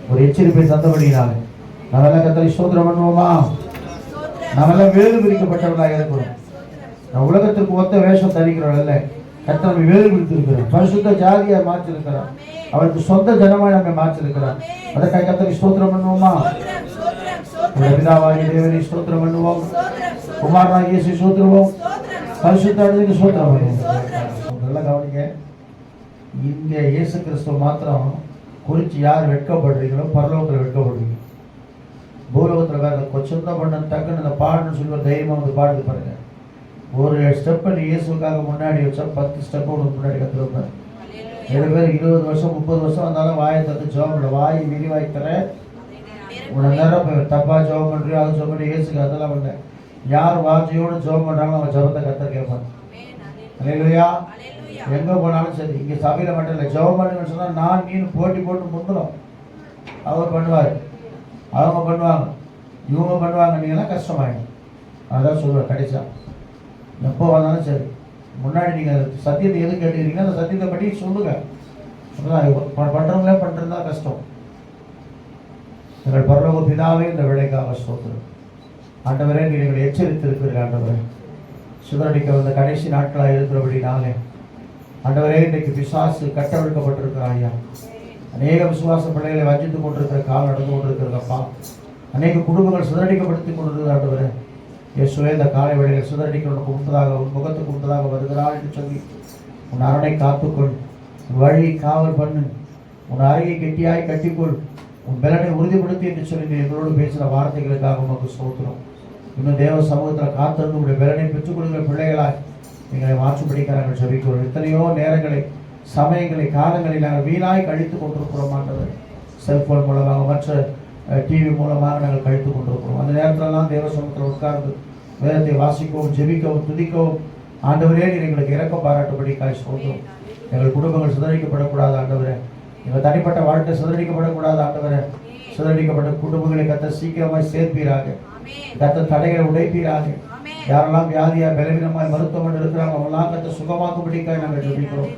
Speaker 1: ஒரு எச்சரிப்பை தந்தபடினால நாமெல்லாம் கத்தனை ஸ்தோத்திரம் பண்ணுவோமா? நாமெல்லாம் வேறு பிரிக்கப்பட்டவர்களாக இருக்கிறோம். நான் உலகத்திற்கு ஒத்த வேஷம் தரிக்கிறோம் அல்ல. கத்தனை வேறு பிரித்திருக்கிறோம். பரிசுத்த ஜாதியை மாற்றிருக்கிறார். அவருக்கு சொந்த ஜனமாய் நம்மை மாற்றிருக்கிறார். அதற்காக கத்தனை ஸ்தோத்திரம் பண்ணுவோமா? பிதாவாகிய தேவனை ஸ்தோத்திரம் பண்ணுவோம். குமாரனாகிய இயேசு ஸ்தோத்திரவோம். பரிசுத்த ஆண்டவருக்கு ஸ்தோத்திரம் பண்ணுவோம். நல்லா கவனிங்க. இங்க இயேசு கிறிஸ்துவ மாத்திரம் குறித்து யார் வெட்கப்படுறீங்களோ பரலோகத்தில் வெட்கப்படுறீங்க. பூலோகத்தில் வேற சொந்த பண்ண டக்குன்னு அந்த பாடுன்னு சொல்லி ஒரு தைரியமாக வந்து பாடுது பாருங்க. ஒரு ஸ்டெப்பை நீ இயேசுக்காக முன்னாடி வச்சா 10 ஸ்டெப்பை உனக்கு முன்னாடி கற்றுருப்பேன். 7 பேர் 20 வருஷம் 30 வருஷம் வந்தாலும் வாயை தந்து ஜோம் இல்லை. வாய் விரிவாய் தர உன்னை நேரம் தப்பாக ஜோம் பண்ணுறியோ அது ஜோம் பண்ணி இயேசுக்கு அதெல்லாம் பண்ண. யார் வாஜையோடு ஜோம் பண்ணுறாங்களோ அவன் ஜபத்தை கத்த கேட்பான். இல்லையா? எங்கே போனாலும் சரி, இங்கே சபையில் மட்டும் இல்லை, ஜெபம் பண்ணுங்கன்னு சொன்னால் நான் நீனு போட்டி போட்டு முந்தணும். அவர் பண்ணுவார், அவங்க பண்ணுவாங்க, இவங்க பண்ணுவாங்க, நீங்களாம் கஷ்டமாயிடும். அதான் சொல்லுவேன். கடைசியா எப்போ வந்தாலும் சரி, முன்னாடி நீங்கள் சத்தியத்தை எது கேட்டுக்கிறீங்க அந்த சத்தியத்தை பற்றி சொல்லுங்க. பண்ணுறவங்களே பண்ணுறதுதான் கஷ்டம். எங்கள் பரலோக பிதாவே இந்த வேலைக்காக ஸ்தோத்திரம். ஆண்டவரே நீங்கள் எங்களை எச்சரித்திருக்கிறீர்கள். ஆண்டவரே சிதறடிக்க வந்த கடைசி நாட்களாக இருக்கிறபடினாலே ஆண்டவரே இன்றைக்கு பிசாசு கட்டவிழ்க்கப்பட்டிருக்கிறார் ஐயா. அநேக விசுவாச பிள்ளைகளை வஞ்சித்து கொண்டிருக்கிற காலம் நடந்து கொண்டிருக்கிறதப்பா. அநேக குடும்பங்கள் சிதறடிக்கப்படுத்தி கொண்டிருக்கிற ஆண்டவரே இயேசுவே இந்த காலை வேளையில் சிதறடிக்கிறவனுக்கு உண்டதாக உன் முகத்துக்கு உண்டதாக வருகிறாள் என்று சொல்லி உன் அரணை காத்துக்கொள், உன் வழியை காவல் பண்ணு, உன் அறையை கெட்டியாய் கட்டிக்கொள், உன் பலனை உறுதிப்படுத்தி என்று சொல்லி நீ எங்களோடு பேசுகிற வார்த்தைகளுக்காக உனக்கு ஸ்தோத்திரம். இன்னும் தேவ சமூகத்தில் காத்திருந்து உடைய பலனை பெற்றுக் கொடுக்கிற பிள்ளைகளாய் எங்களை மாற்றும்படிக்க நாங்கள் ஜெபிக்கிறோம். எத்தனையோ நேரங்களை, சமயங்களை, காலங்களை நாங்கள் வீணாய் கழித்து கொண்டிருக்கிறோம் ஆண்டவர். செல்போன் மூலமாக மற்ற டிவி மூலமாக நாங்கள் கழித்து கொண்டிருக்கிறோம். அந்த நேரத்திலலாம் தேவ சமூகத்தில் உட்கார்ந்து வேதத்தை வாசிக்கவும் ஜெபிக்கவும் துதிக்கவும் ஆண்டவரே நீர் எங்களுக்கு இறக்கம் பாராட்டும்படிக்காய் சொல்கிறோம். எங்கள் குடும்பங்கள் சிதறடிக்கப்படக்கூடாது ஆண்டவரே. எங்கள் தனிப்பட்ட வாழ்க்கை சிதறடிக்கப்படக்கூடாது ஆண்டவரே. சிதறடிக்கப்பட்ட குடும்பங்களை கத்த சீக்கிரமாய் சேர்ப்பீராக. கத்த தடைகளை உடைப்பீராக. யாரெல்லாம் வியாதியா பலவீனமாய் மருத்துவமனை இருக்கிறாங்க அவங்களாம் கத்த சுகமாக்கும்படிக்காய் நாங்கள் ஜெபிக்கிறோம்.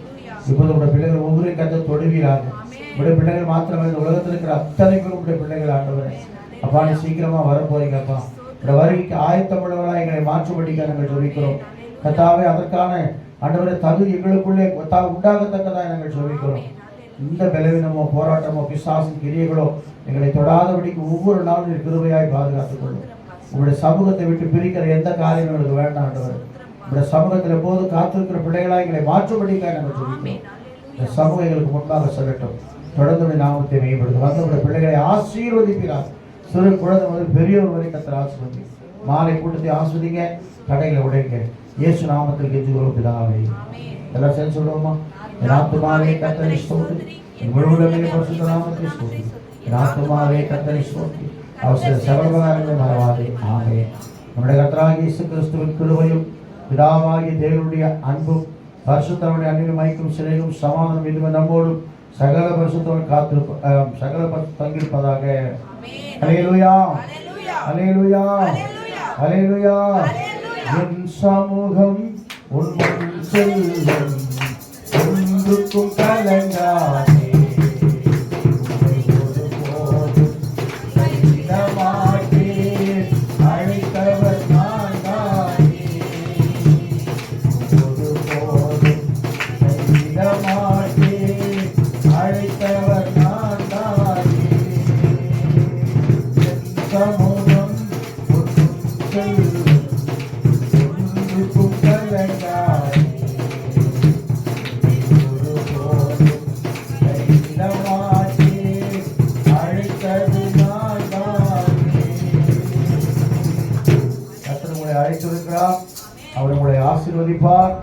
Speaker 1: இப்போது உடைய பிள்ளைகள் ஒவ்வொரு கத்த தொடுவீராக. உடைய பிள்ளைகள் மாத்திரமே இந்த உலகத்தில் இருக்கிற அத்தனை பேரும் உடைய பிள்ளைகள் ஆண்டவரே. அப்பா நீ சீக்கிரமா வரப்போறீங்கப்பா. இந்த வருகைக்கு ஆயத்தமுள்ளவர்களாக எங்களை மாற்றும்படிக்காக நாங்கள் ஜெபிக்கிறோம். கத்தாவே அதற்கான ஆண்டவரே தகுதி எங்களுக்குள்ளே உண்டாகத்தக்கதாக நாங்கள் ஜெபிக்கிறோம். இந்த பலவீனமோ போராட்டமோ பிசாசின் கிரியைகளோ எங்களை தொடாதபடிக்கு ஒவ்வொரு நாளும் கிருபையாய் பாதுகாத்துக் கொள்ளும். உங்களுடைய சமூகத்தை விட்டு பிரிக்கிற எந்த காரியம் எங்களுக்கு வேண்டாம் ஆண்டவர். உங்களுடைய சமூகத்தில் எப்போது காத்திருக்கிற பிள்ளைகளாக எங்களை மாற்றும்படிக்காக நாங்கள் சொல்லிக்கிறோம். இந்த சமூகம் எங்களுக்கு முன்பாக செல்லட்டும். தொடர்ந்து நாமத்தை மேம்படுத்தும். வந்தவருடைய பிள்ளைகளை ஆசீர்வதிக்கிறார். சிறு குழந்தை முதல் பெரியவர் வரை கத்தர் ஆசீர்வதி. மாலை கூட்டத்தை ஆஸ்வதிங்க, தடைகளை உடைங்க. இயேசு நாமத்தில் கெஞ்சுகிறோம் பிதாவே. எல்லாம் சேர்ந்து சொல்லுவோமா? என் ஆத்துமாவே கர்த்தரை ஸ்தோத்திரி, என் முழுவதுமே பரிசுத்த நாமத்தை ஸ்தோத்திரி. என் ஆத்துமாவே கர்த்தரை ஸ்தோத்திரி, அவர் செய்த சகல உபகாரங்களை மறவாதே. ஆமென். நம்முடைய கர்த்தராகிய இயேசு கிறிஸ்துவின் கிருபையும் பிதாவாகிய தேவனுடைய அன்பும் பரிசுத்தவனுடைய அன்பிலும் ஐக்கியம் சிலையும் சமாதானம் இதுவும் நம்மோடும் சகல பரிசுத்தவன் சகல தங்கியிருப்பதாக. அல்லேலூயா, அல்லேலூயா, அல்லேலூயா. என் சமூகம் உன் செல்லும் ஒன்றுக்கும் கலங்காதே. அழைத்தவர் நான் தானே, ஒருபோதும் கைவிட மாட்டேன். அழைத்தவர் நான் தானே. என் சமூகம் உன் செல்லும் ஒன்றுக்கும் கலங்காதே. அழைத்திருக்கிறார். அவர் உங்களை ஆசீர்வதிப்பார்.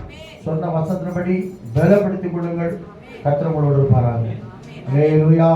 Speaker 1: சொன்ன வசனத்தின்படி பலப்படுத்திக் கொள்ளுங்கள். கர்த்தர் உங்களோடு இருப்பாராக. அல்லேலூயா.